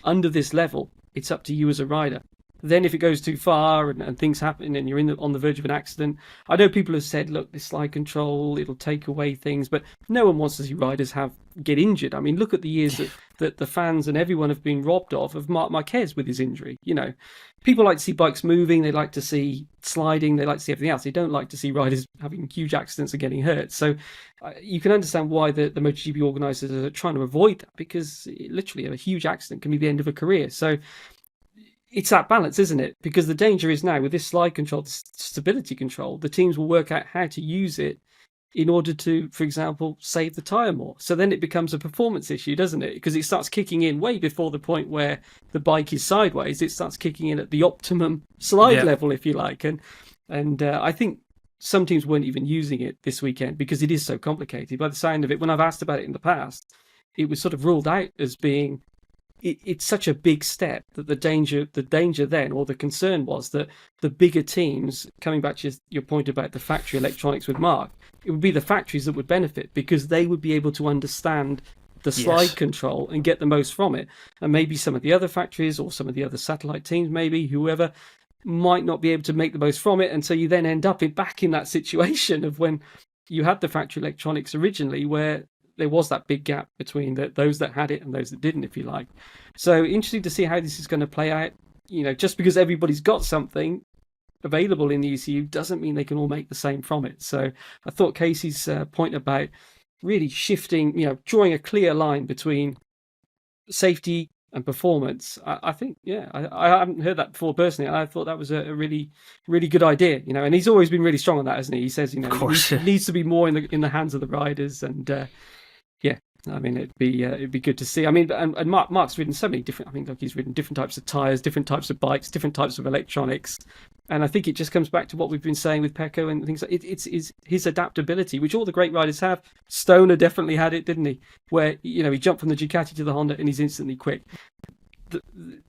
Speaker 3: under this level, it's up to you as a rider. Then if it goes too far and things happen and you're on the verge of an accident, I know people have said, look, this slide control, it'll take away things, but no one wants to see riders get injured. I mean, look at the years that the fans and everyone have been robbed of Marc Marquez with his injury. People like to see bikes moving, they like to see sliding, they like to see everything else. They don't like to see riders having huge accidents and getting hurt. So you can understand why the MotoGP organisers are trying to avoid that, because literally a huge accident can be the end of a career. So it's that balance, isn't it? Because the danger is now with this slide control, this stability control, the teams will work out how to use it in order to, for example, save the tyre more. So then it becomes a performance issue, doesn't it? Because it starts kicking in way before the point where the bike is sideways. It starts kicking in at the optimum slide level, if you like. And I think some teams weren't even using it this weekend because it is so complicated. By the sound of it, when I've asked about it in the past, it was sort of ruled out as being... It's such a big step that the danger then, or the concern was that the bigger teams, coming back to your point about the factory electronics with Mark, it would be the factories that would benefit because they would be able to understand the slide control and get the most from it. And maybe some of the other factories or some of the other satellite teams, maybe whoever, might not be able to make the most from it. And so you then end up back in that situation of when you had the factory electronics originally, where there was that big gap between those that had it and those that didn't, if you like. So interesting to see how this is going to play out. Just because everybody's got something available in the ECU doesn't mean they can all make the same from it. So I thought Casey's point about really shifting, drawing a clear line between safety and performance, I think, I haven't heard that before personally. I thought that was a really, really good idea, and he's always been really strong on that, hasn't he? He says,
Speaker 1: of course,
Speaker 3: it needs to be more in the hands of the riders, and I mean, it'd be good to see. I mean, and Mark's ridden so many different. I mean, look, he's ridden different types of tires, different types of bikes, different types of electronics, and I think it just comes back to what we've been saying with Pecco and things. It's his adaptability, which all the great riders have. Stoner definitely had it, didn't he? Where he jumped from the Ducati to the Honda and he's instantly quick.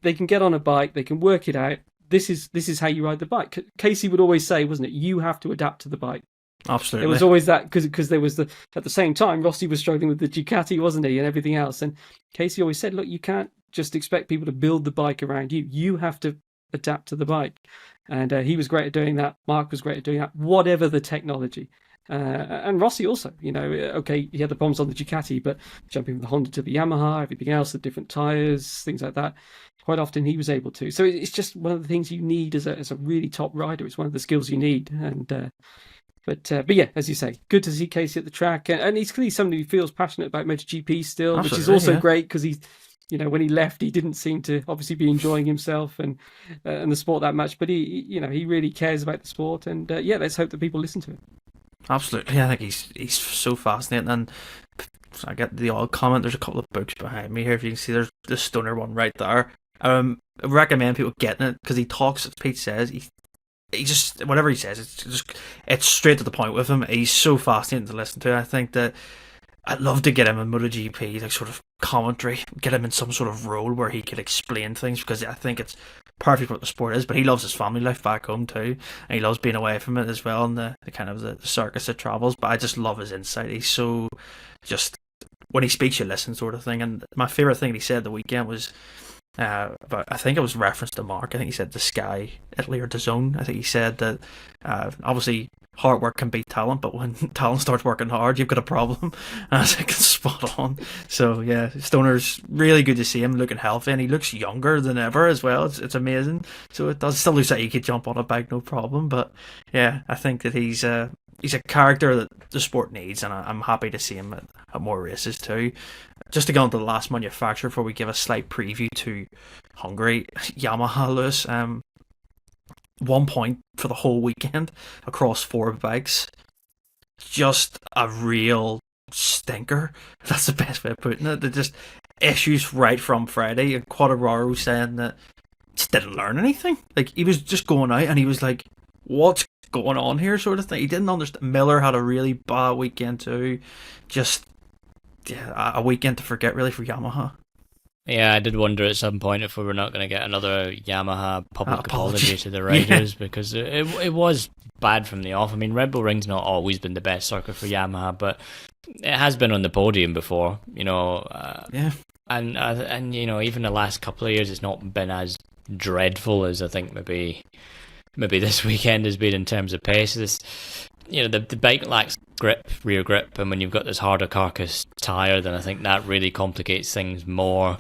Speaker 3: They can get on a bike, they can work it out. This is how you ride the bike. Casey would always say, wasn't it? You have to adapt to the bike.
Speaker 1: Absolutely.
Speaker 3: It was always that because there was at the same time Rossi was struggling with the Ducati, wasn't he, and everything else. And Casey always said, look, you can't just expect people to build the bike around you. You have to adapt to the bike. And he was great at doing that. Mark was great at doing that, whatever the technology. And Rossi also, okay, he had the problems on the Ducati, but jumping from the Honda to the Yamaha, everything else, the different tyres, things like that, quite often he was able to. So it's just one of the things you need as a really top rider. It's one of the skills you need. And But yeah, as you say, good to see Casey at the track, and he's clearly somebody who feels passionate about MotoGP still,
Speaker 1: Absolutely,
Speaker 3: which is also great because he's, when he left, he didn't seem to obviously be enjoying himself and the sport that much, but he really cares about the sport, and let's hope that people listen to him.
Speaker 1: Absolutely, I think he's so fascinating, and I get the odd comment. There's a couple of books behind me here. If you can see, there's the Stoner one right there. I recommend people getting it because he talks, as Pete says, he just, whatever he says, it's straight to the point with him. He's so fascinating to listen to. I think that I'd love to get him in MotoGP, like sort of commentary, get him in some sort of role where he could explain things, because I think it's perfect for what the sport is. But he loves his family life back home too, and he loves being away from it as well, and the kind of the circus that travels. But I just love his insight. He's so just, when he speaks you listen sort of thing. And my favourite thing that he said the weekend was, but I think it was reference to Mark. I think he said the Sky, Italy or the Zone. I think he said that obviously hard work can beat talent, but when talent starts working hard, you've got a problem. And I think it's spot on. So yeah, Stoner's really good to see him looking healthy, and he looks younger than ever as well. It's amazing. So it does still looks like he could jump on a bike no problem. But yeah, I think that he's a character that the sport needs, and I'm happy to see him at more races too. Just to go on to the last manufacturer before we give a slight preview to Hungary, Yamaha, Lewis. 1 point for the whole weekend across 4 bikes. Just a real stinker. That's the best way of putting it. They're just issues right from Friday. And Quadraro saying that just didn't learn anything. Like, he was just going out and he was like, what's going on here, sort of thing. He didn't understand. Miller had a really bad weekend too. Just a weekend to forget really for Yamaha.
Speaker 2: Yeah, I did wonder at some point if we were not going to get another Yamaha public
Speaker 1: Apology.
Speaker 2: apology to the riders because it was bad from the off. I mean, Red Bull Ring's not always been the best circuit for Yamaha, but it has been on the podium before,
Speaker 1: Yeah.
Speaker 2: And even the last couple of years, it's not been as dreadful as I think maybe this weekend has been in terms of pace. The bike lacks rear grip, and when you've got this harder carcass tyre, then I think that really complicates things more.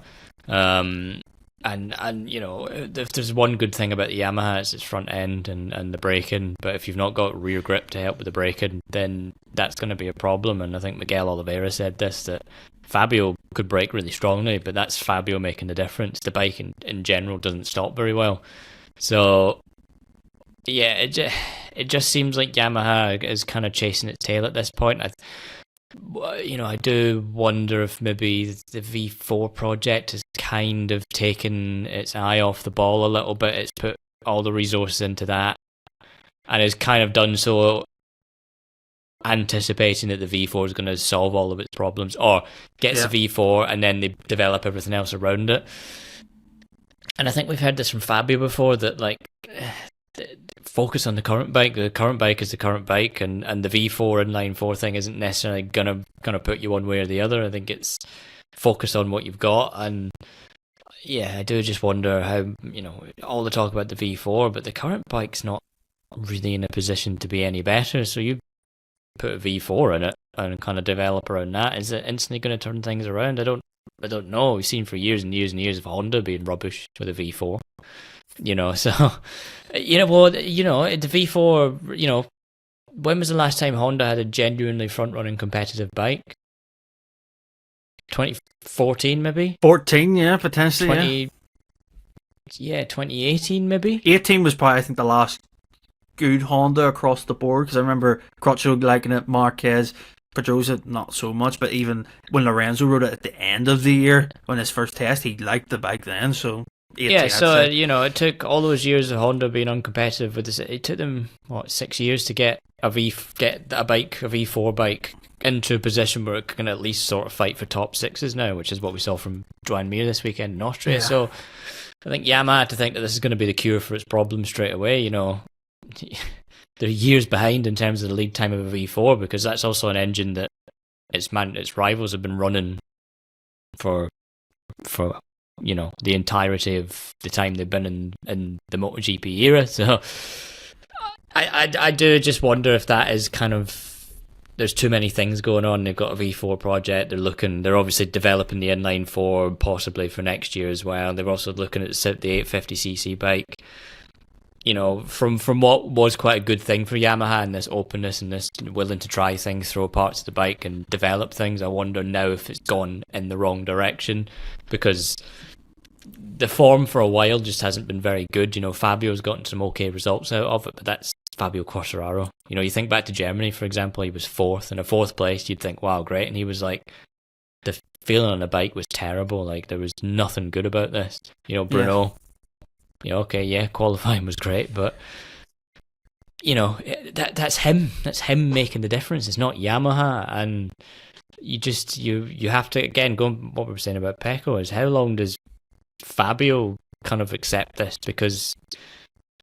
Speaker 2: And if there's one good thing about the Yamaha, it's its front end and the braking. But if you've not got rear grip to help with the braking, then that's going to be a problem. And I think Miguel Oliveira said this, that Fabio could brake really strongly, but that's Fabio making the difference. The bike in general doesn't stop very well. So yeah, it just seems like Yamaha is kind of chasing its tail at this point. I do wonder if maybe the V4 project has kind of taken its eye off the ball a little bit. It's put all the resources into that and has kind of done so anticipating that the V4 is going to solve all of its problems, or gets the V4 and then they develop everything else around it. And I think we've heard this from Fabio before, that focus on the current bike. The current bike is the current bike, and the V4 inline 4 thing isn't necessarily gonna put you one way or the other. I think it's focus on what you've got. And yeah, I do just wonder how, all the talk about the V4, but the current bike's not really in a position to be any better. So you put a V4 in it and kind of develop around that. Is it instantly going to turn things around? I don't know. We've seen for years and years and years of Honda being rubbish with a V4. So, the V4, when was the last time Honda had a genuinely front-running competitive bike? 2014, maybe?
Speaker 1: 14, yeah, potentially,
Speaker 2: 2018, maybe?
Speaker 1: 18 was probably, I think, the last good Honda across the board, because I remember Crutchlow liking it, Marquez, Pedrosa not so much, but even when Lorenzo rode it at the end of the year, on his first test, he liked the bike then, so... 18,
Speaker 2: yeah, so it took all those years of Honda being uncompetitive with this. It took them 6 years to get a V4 bike into a position where it can at least sort of fight for top sixes now, which is what we saw from Joan Mir this weekend in Austria. Yeah. So I think Yamaha had to think that this is going to be the cure for its problems straight away. They're years behind in terms of the lead time of a V4, because that's also an engine that its rivals have been running for the entirety of the time they've been in the MotoGP era. So I do just wonder if that is kind of, there's too many things going on. They've got a V4 project. They're obviously developing the inline 4 possibly for next year as well. They're also looking at the 850cc bike. From what was quite a good thing for Yamaha, and this openness and this willing to try things, throw parts of the bike and develop things, I wonder now if it's gone in the wrong direction, because the form for a while just hasn't been very good. Fabio's gotten some okay results out of it, but that's Fabio Quartararo. You think back to Germany, for example, he was fourth. In a fourth place, you'd think, wow, great. And he was like, the feeling on the bike was terrible. Like, there was nothing good about this. Bruno, qualifying was great, but that's him. That's him making the difference. It's not Yamaha. And you have to, again, going what we were saying about Pecco, is how long does Fabio kind of accept this? Because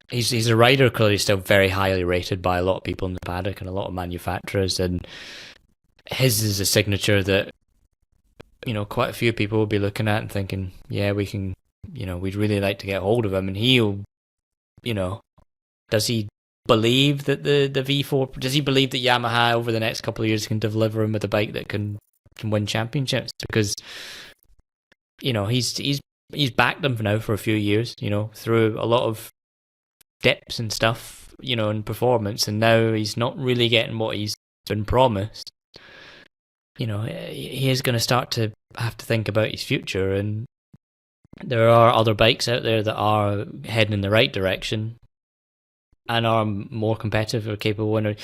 Speaker 2: he's a rider clearly still very highly rated by a lot of people in the paddock and a lot of manufacturers, and his is a signature that quite a few people will be looking at and thinking, yeah, we can, we'd really like to get hold of him. And he'll, does he believe that the V4, does he believe that Yamaha over the next couple of years can deliver him with a bike that can win championships? Because he's backed them now for a few years, through a lot of dips and stuff, in performance, and now he's not really getting what he's been promised. He is going to start to have to think about his future, and there are other bikes out there that are heading in the right direction and are more competitive or capable. And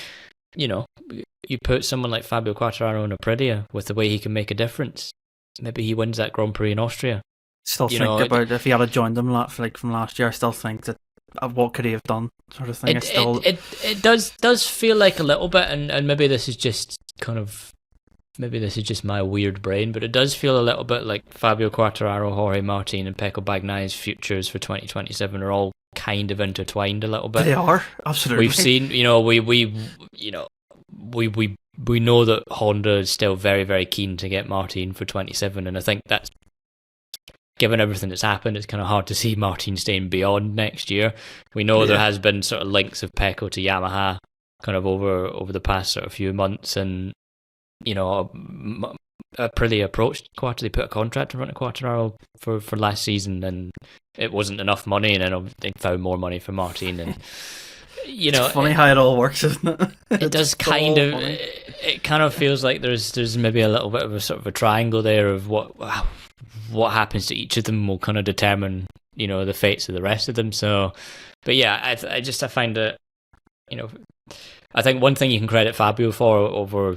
Speaker 2: you put someone like Fabio Quartararo on Aprilia with the way he can make a difference, maybe he wins that Grand Prix in Austria.
Speaker 1: Still think about if he had joined them from last year. I still think that what could he have done, sort of thing.
Speaker 2: It does feel like a little bit, and maybe this is just kind of maybe this is just my weird brain, but it does feel a little bit like Fabio Quartararo, Jorge Martin, and Pecco Bagnaia's futures for 2027 are all kind of intertwined a little bit.
Speaker 1: They are, absolutely.
Speaker 2: We've seen, we know that Honda is still very, very keen to get Martin for 27, and I think that's, given everything that's happened, it's kind of hard to see Martin staying beyond next year. We know there has been sort of links of Pecco to Yamaha kind of over the past sort of few months, and Aprilia approached They put a contract in front of Quartararo for last season, and it wasn't enough money, and then they found more money for Martin, and
Speaker 1: it's funny how it all works, isn't it?
Speaker 2: It does kind of. It kind of feels like there's maybe a little bit of a sort of a triangle there of what happens to each of them will kind of determine the fates of the rest of them. So, but yeah, I find it, I think one thing you can credit Fabio for over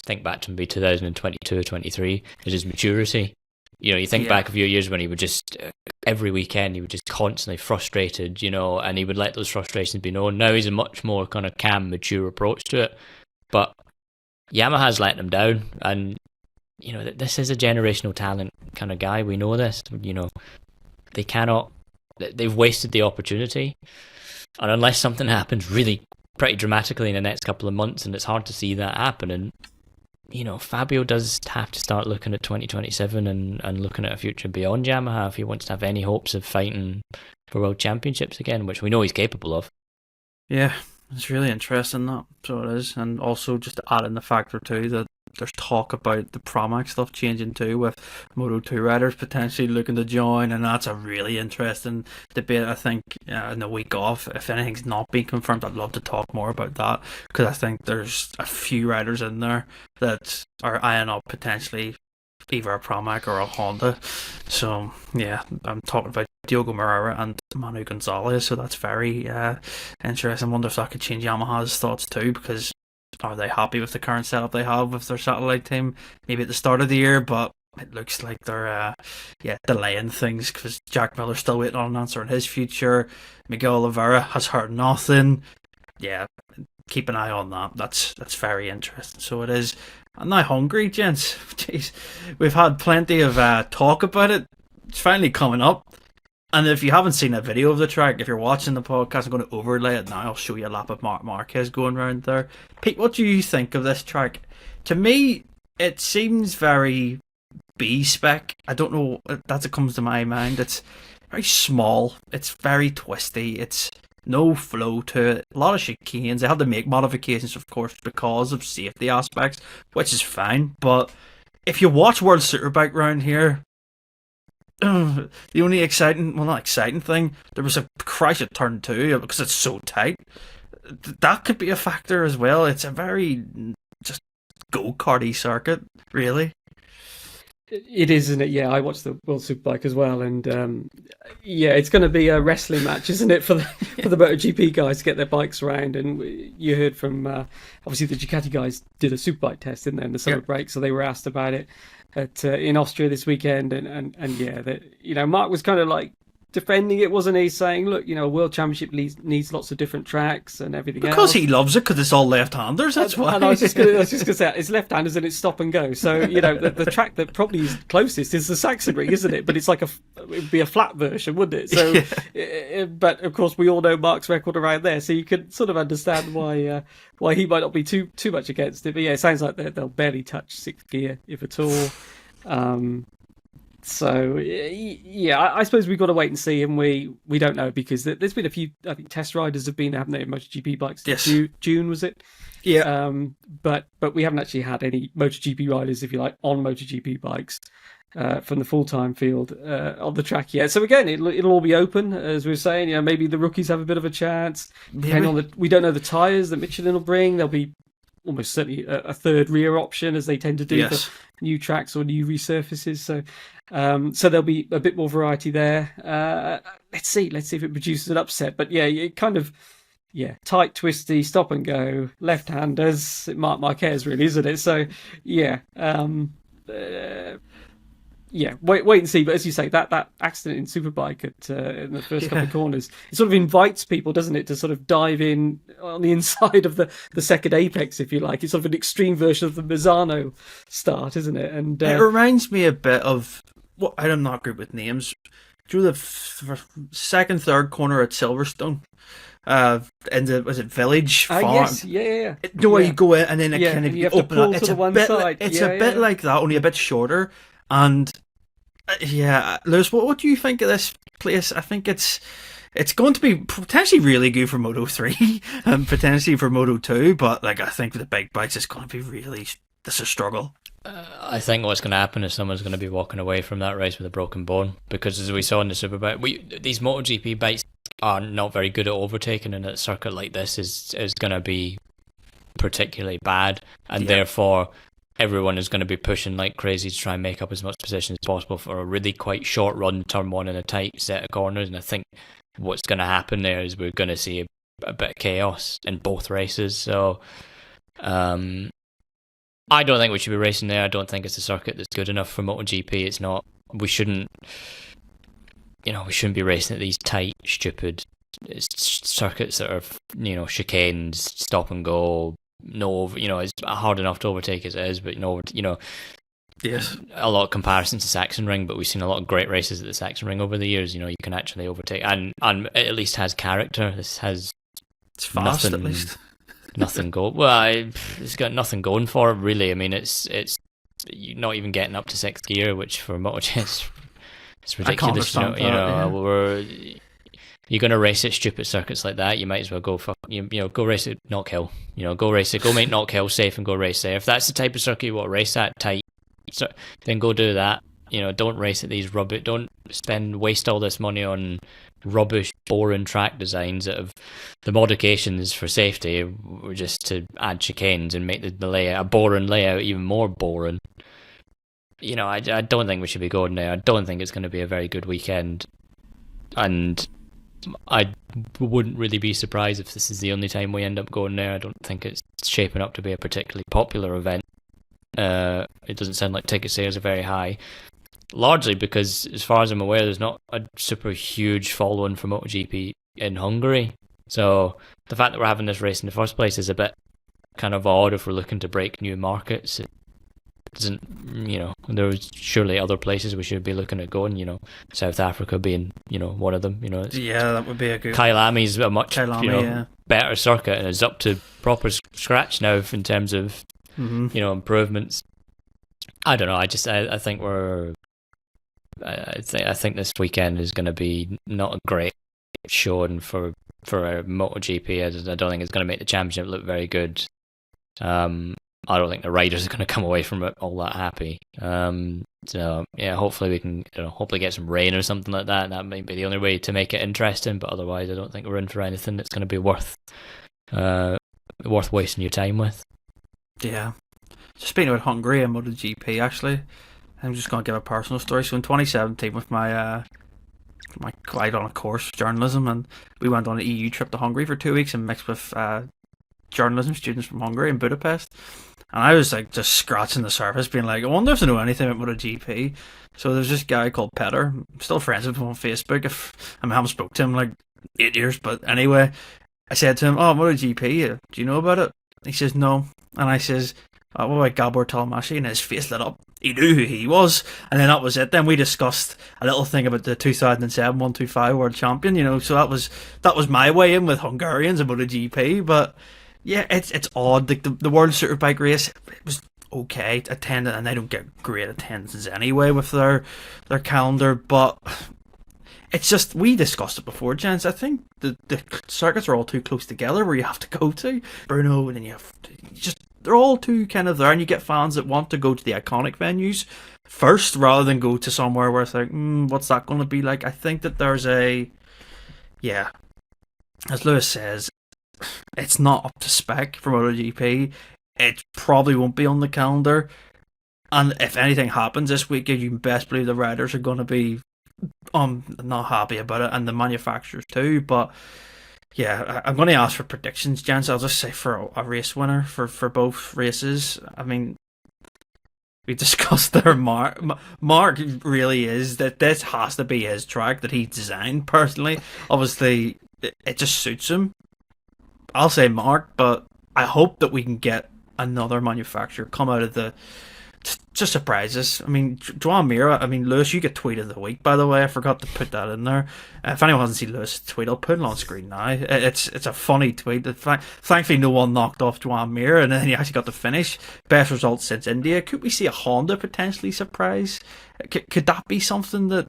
Speaker 2: think back to maybe 2022 or 23 is his maturity. You think back a few years when he would just every weekend he would just constantly frustrated, and he would let those frustrations be known. Now he's a much more kind of calm, mature approach to it. But Yamaha's letting him down, and this is a generational talent kind of guy. We know this. They cannot. They've wasted the opportunity, and unless something happens really pretty dramatically in the next couple of months, and it's hard to see that happen. And Fabio does have to start looking at 2027 and looking at a future beyond Yamaha if he wants to have any hopes of fighting for world championships again, which we know he's capable of.
Speaker 1: Yeah, it's really interesting, that. So it is. And also just to add in the factor too that there's talk about the Pramac stuff changing too, with Moto2 riders potentially looking to join, and that's a really interesting debate. I think in the week off, if anything's not been confirmed, I'd love to talk more about that, because I think there's a few riders in there that are eyeing up potentially either a Pramac or a Honda. So yeah, I'm talking about Diogo Moreira and Manu Gonzalez, so that's very interesting. I wonder if that could change Yamaha's thoughts too, because are they happy with the current setup they have with their satellite team maybe at the start of the year? But it looks like they're delaying things, because Jack Miller's still waiting on an answer on his future. Miguel Oliveira has heard nothing. Yeah, keep an eye on that. That's very interesting. So it is. And now Hungary, gents. Jeez, we've had plenty of talk about it. It's finally coming up. And if you haven't seen a video of the track, if you're watching the podcast, I'm going to overlay it now. I'll show you a lap of Marc Marquez going around there. Pete, what do you think of this track? To me, it seems very B-spec. I don't know, that's what comes to my mind. It's very small. It's very twisty. It's no flow to it. A lot of chicanes. They had to make modifications, of course, because of safety aspects, which is fine. But if you watch World Superbike round here, the only not exciting thing, there was a crash at turn 2 because it's so tight. That could be a factor as well. It's a very just go-karty circuit, really.
Speaker 3: It is, isn't it? Yeah, I watched the World Superbike as well, and it's going to be a wrestling match, isn't it, for the MotoGP guys to get their bikes around. And you heard from obviously the Ducati guys did a Superbike test in there in the summer break, so they were asked about it in Austria this weekend, and Mark was kind of like defending it, wasn't he? Saying, look, a World Championship needs lots of different tracks and everything else.
Speaker 1: Because he loves it, because it's all left-handers, that's why.
Speaker 3: And I was just going to say, it's left-handers and it's stop and go. So, the track that probably is closest is the Saxon Ring, isn't it? But it's like it would be a flat version, wouldn't it? So, but of course, we all know Mark's record around there, so you can sort of understand why he might not be too much against it. But yeah, it sounds like they'll barely touch sixth gear, if at all. So yeah, I suppose we've got to wait and see, and we don't know, because there's been a few, I think, test riders have been, haven't they, MotoGP bikes?
Speaker 1: Yes.
Speaker 3: June was it?
Speaker 1: Yeah.
Speaker 3: But we haven't actually had any MotoGP riders, if you like, on MotoGP bikes from the full-time field on the track yet. So again, it'll all be open, as we were saying. Maybe the rookies have a bit of a chance. Depending on we don't know the tyres that Michelin will bring. There'll be almost certainly a third rear option, as they tend to do for new tracks or new resurfaces. So there'll be a bit more variety there. Let's see if it produces an upset. But yeah, it kind of tight, twisty, stop and go, left-handers, Marc Marquez, really, isn't it? So yeah, Yeah, wait and see. But as you say, that accident in Superbike in the first couple of corners, it sort of invites people, doesn't it, to sort of dive in on the inside of the second apex, if you like. It's sort of an extreme version of the Mazzano start, isn't it? And
Speaker 1: it reminds me a bit of what I'm not good with names. Through the second, third corner at Silverstone. In the was it Village Farm?
Speaker 3: Yes, yeah.
Speaker 1: The way you go in and then it kind of
Speaker 3: you have to
Speaker 1: open
Speaker 3: pull
Speaker 1: up.
Speaker 3: to the one side.
Speaker 1: It's a bit like that, only a bit shorter. And Lewis, what do you think of this place? I think it's going to be potentially really good for Moto 3 and potentially for Moto 2, but like I think for the big bikes it's going to be really this a struggle.
Speaker 2: I think what's going to happen is someone's going to be walking away from that race with a broken bone, because as we saw in the Superbike, these MotoGP bikes are not very good at overtaking, and a circuit like this is going to be particularly bad, and therefore everyone is going to be pushing like crazy to try and make up as much position as possible for a really quite short run, turn one in a tight set of corners. And I think what's going to happen there is we're going to see a bit of chaos in both races. So I don't think we should be racing there. I don't think it's a circuit that's good enough for MotoGP. It's not. We shouldn't be racing at these tight, stupid circuits that are, chicanes, stop and go. No, it's hard enough to overtake as it is, but
Speaker 1: yes,
Speaker 2: a lot of comparisons to Sachsenring, but we've seen a lot of great races at the Sachsenring over the years. You can actually overtake, and it at least has character. It's
Speaker 1: fast at least.
Speaker 2: Nothing it's got nothing going for it, really. I mean, it's you're not even getting up to sixth gear, which for MotoGP it's ridiculous. You're going to race at stupid circuits like that, you might as well go go race at Knock Hill. Go race it, go make Knock Hill safe and go race there. If that's the type of circuit you want to race at, tight, then go do that. Don't race at these rubbish. Don't waste all this money on rubbish, boring track designs that have the modifications for safety were just to add chicanes and make the layout, a boring layout, even more boring. I don't think we should be going there. I don't think it's going to be a very good weekend, and I wouldn't really be surprised if this is the only time we end up going there. I don't think it's shaping up to be a particularly popular event. It doesn't sound like ticket sales are very high, largely because, as far as I'm aware, there's not a super huge following for MotoGP in Hungary. So the fact that we're having this race in the first place is a bit kind of odd if we're looking to break new markets. It doesn't, there's surely other places we should be looking at going, South Africa being, one of them,
Speaker 1: that would be a good...
Speaker 2: Kailami's a much, better circuit, and it's up to proper scratch now in terms of, improvements. I don't know, I think I think this weekend is going to be not a great showing for a MotoGP. I don't think it's going to make the championship look very good. I don't think the riders are going to come away from it all that happy. So yeah, hopefully we can, hopefully get some rain or something like that. That might be the only way to make it interesting. But otherwise, I don't think we're in for anything that's going to be worth wasting your time with. Yeah.
Speaker 1: So speaking about Hungary and MotoGP, actually, I'm just going to give a personal story. So in 2017, with my quite on a course journalism, and we went on an EU trip to Hungary for 2 weeks and mixed with journalism students from Hungary in Budapest. And I was like just scratching the surface, being like, I wonder if they know anything about MotoGP. So there's this guy called Petter. I'm still friends with him on Facebook. I haven't spoke to him in like 8 years, but anyway, I said to him, "Oh, MotoGP, do you know about it?" He says, "No." And I says, "What about Gabor Talmashi?" And his face lit up. He knew who he was, and then that was it. Then we discussed a little thing about the 2007 125 World Champion. So that was my way in with Hungarians and MotoGP, but. Yeah, it's odd. The World Superbike race, it was okay attended, and they don't get great attendances anyway with their calendar. But it's just, we discussed it before, gents. I think the circuits are all too close together where you have to go to Brno, and then they're all too kind of there, and you get fans that want to go to the iconic venues first rather than go to somewhere where it's like, what's that going to be like? I think that there's as Lewis says, it's not up to spec for MotoGP. It probably won't be on the calendar, and if anything happens this weekend, you can best believe the riders are going to be not happy about it, and the manufacturers too. But yeah, I'm going to ask for predictions, gents. I'll just say for a race winner for both races. I mean, we discussed there. Mark really is that this has to be his track that he designed personally. Obviously, it just suits him. I'll say Mark, but I hope that we can get another manufacturer come out of the to surprise us. I mean, Joan Mir. I mean, Lewis, you get tweet of the week, by the way. I forgot to put that in there. If anyone hasn't seen Lewis' tweet, I'll put it on screen now. It's a funny tweet. Thankfully, no one knocked off Joan Mir, and then he actually got the finish. Best result since India. Could we see a Honda potentially surprise? Could that be something that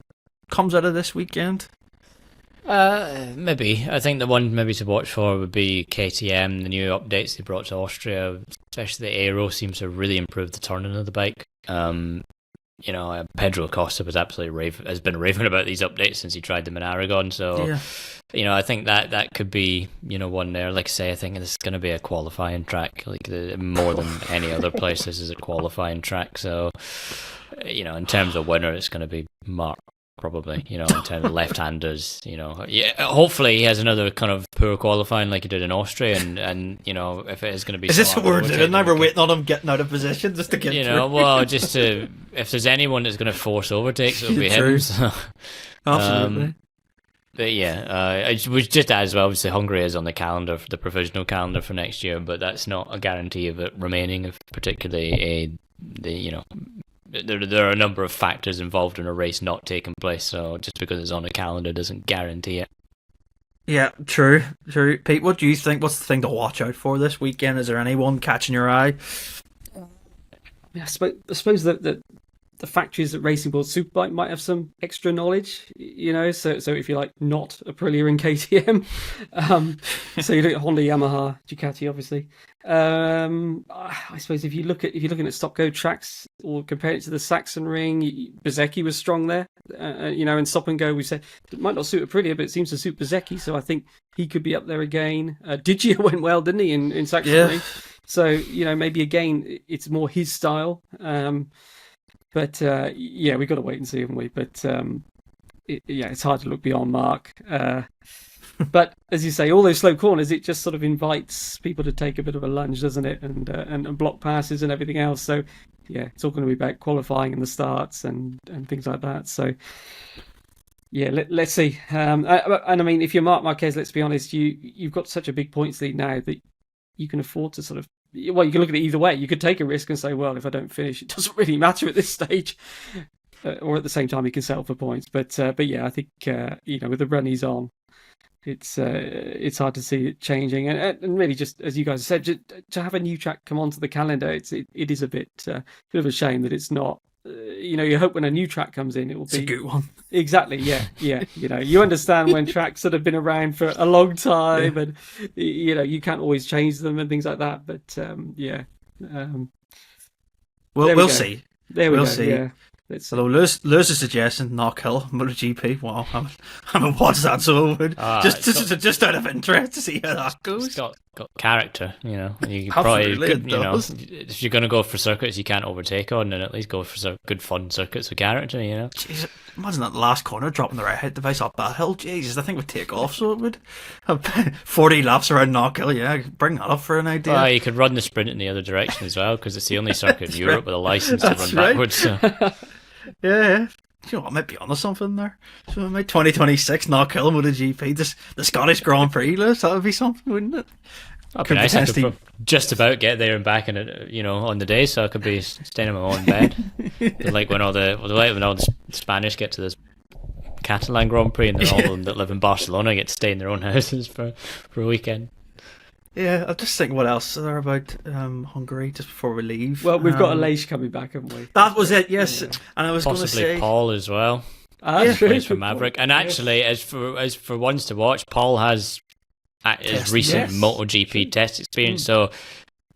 Speaker 1: comes out of this weekend?
Speaker 2: Maybe. I think the one maybe to watch for would be KTM, the new updates they brought to Austria, especially the aero seems to really improve the turning of the bike. Pedro Costa was absolutely has been raving about these updates since he tried them in Aragon. So, I think that could be, one there. Like I say, I think this is going to be a qualifying track, more than any other place. This is a qualifying track. So, in terms of winner, it's going to be Mark. Probably, in terms of left-handers, hopefully he has another kind of poor qualifying like he did in Austria, and if it is going to be...
Speaker 1: Is this what we're doing now? We're waiting on him getting out of position just to get through.
Speaker 2: Well, just to... If there's anyone that's going to force overtakes, it'll be him. So.
Speaker 1: Absolutely.
Speaker 2: But yeah, which just as well, obviously Hungary is on the calendar, for the provisional calendar for next year, but that's not a guarantee of it remaining, if particularly there are a number of factors involved in a race not taking place, so just because it's on a calendar doesn't guarantee it. Yeah,
Speaker 1: true. Pete, what do you think? What's the thing to watch out for this weekend? Is there anyone catching your eye?
Speaker 3: I suppose that the factories at Racing Bull Superbike might have some extra knowledge, so if you like, not Aprilia and KTM. So you look at Honda, Yamaha, Ducati, obviously. I suppose if you're looking at stop-go tracks or compare it to the Saxon Ring, Bezzecchi was strong there. In stop and go, we said it might not suit Aprilia, but it seems to suit Bezzecchi, so I think he could be up there again. Digia went well, didn't he, in Saxon Ring? So, maybe again, it's more his style. But we've got to wait and see, haven't we? But it's hard to look beyond Mark. But as you say, all those slow corners, it just sort of invites people to take a bit of a lunge, doesn't it? And block passes and everything else. So it's all going to be about qualifying and the starts and things like that. So let's see. And I mean, if you're Marc Marquez, let's be honest, you've got such a big points lead now that you can afford to sort of. Well, you can look at it either way. You could take a risk and say, well, if I don't finish, it doesn't really matter at this stage. Or at the same time, you can settle for points. But yeah, I think, with the run he's on, it's hard to see it changing. And really, just as you guys said, to have a new track come onto the calendar, it is a bit of a shame that it's not. You hope when a new track comes in, it will be
Speaker 1: a good one.
Speaker 3: Exactly, yeah. You understand when tracks that have been around for a long time, and you can't always change them and things like that. But
Speaker 1: we'll see.
Speaker 3: There we
Speaker 1: we'll
Speaker 3: go.
Speaker 1: See.
Speaker 3: Yeah.
Speaker 1: So Lewis is suggesting Knock Hill MotoGP. Wow, I haven't watched that, so I would just out of interest to see how that goes.
Speaker 2: It's got character, You
Speaker 1: Absolutely,
Speaker 2: probably, if you're going to go for circuits you can't overtake on, then at least go for good fun circuits with character,
Speaker 1: Jeez, imagine that last corner dropping the right height device up that hill. Jesus, I think it would take off. So it would have 40 laps around Knock Hill. Yeah, bring that up for an idea.
Speaker 2: Well, you could run the sprint in the other direction as well, because it's the only circuit in Europe with a license to run backwards. So.
Speaker 1: Yeah. You know what, I might be onto something there. So my 2026 Knock Hill MotoGP, the Scottish Grand Prix list, that would be something, wouldn't it?
Speaker 2: That'd be nice. I could just about get there and back in it, on the day, so I could be staying in my own bed. Like when all the Spanish get to this Catalan Grand Prix, and then all of them that live in Barcelona get to stay in their own houses for a weekend.
Speaker 1: Yeah, I'm just thinking what else is there about Hungary just before we leave.
Speaker 3: Well, we've got Aleix coming back, haven't we?
Speaker 1: That was it, yes. Yeah. And I was going to say
Speaker 2: Paul as well.
Speaker 3: True.
Speaker 2: For Maverick. And actually, as for ones to watch, Paul has his recent MotoGP test experience, so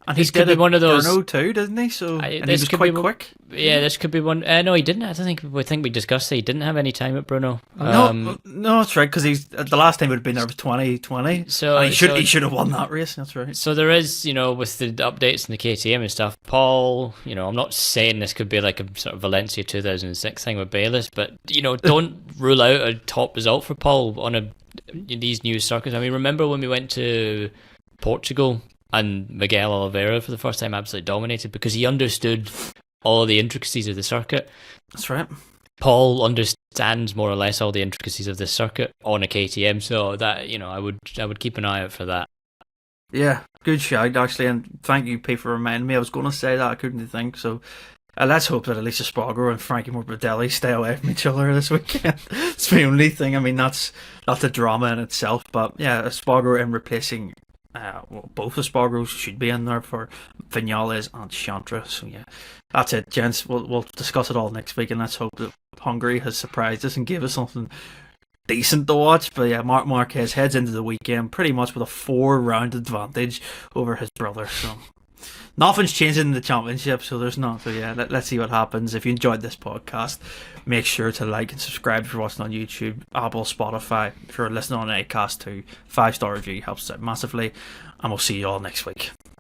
Speaker 1: and he did one of those. Brno too, doesn't he? So and he was quite quick.
Speaker 2: Yeah, this could be one. No, he didn't. I don't think we discussed that he didn't have any time at Brno.
Speaker 1: No, that's right. Because the last time would have been there was 2020. So and he should have won that race. That's right.
Speaker 2: So there is, with the updates and the KTM and stuff. Paul, I'm not saying this could be like a sort of Valencia 2006 thing with Bayliss, but don't rule out a top result for Paul on these new circuits. I mean, remember when we went to Portugal? And Miguel Oliveira for the first time absolutely dominated because he understood all the intricacies of the circuit.
Speaker 1: That's right.
Speaker 2: Paul understands more or less all the intricacies of this circuit on a KTM, so that, you know, I would keep an eye out for that.
Speaker 1: Yeah, good shout actually, and thank you, Pete, for reminding me. I was going to say that, I couldn't think. So let's hope that Alicia Spargo and Frankie Morbidelli stay away from each other this weekend. It's the only thing. I mean, that's a drama in itself. But yeah, Spargo in replacing. Both the Spargos should be in there for Viñales and Chantra. So yeah, that's it, gents. We'll discuss it all next week, and let's hope that Hungary has surprised us and gave us something decent to watch. But yeah, Marc Marquez heads into the weekend pretty much with a 4-round advantage over his brother. So nothing's changing in the championship, so there's not. So yeah, let's see what happens. If you enjoyed this podcast, make sure to like and subscribe if you're watching on YouTube, Apple, Spotify. If you're listening on Acast too, 5-star review helps us out massively, and we'll see you all next week.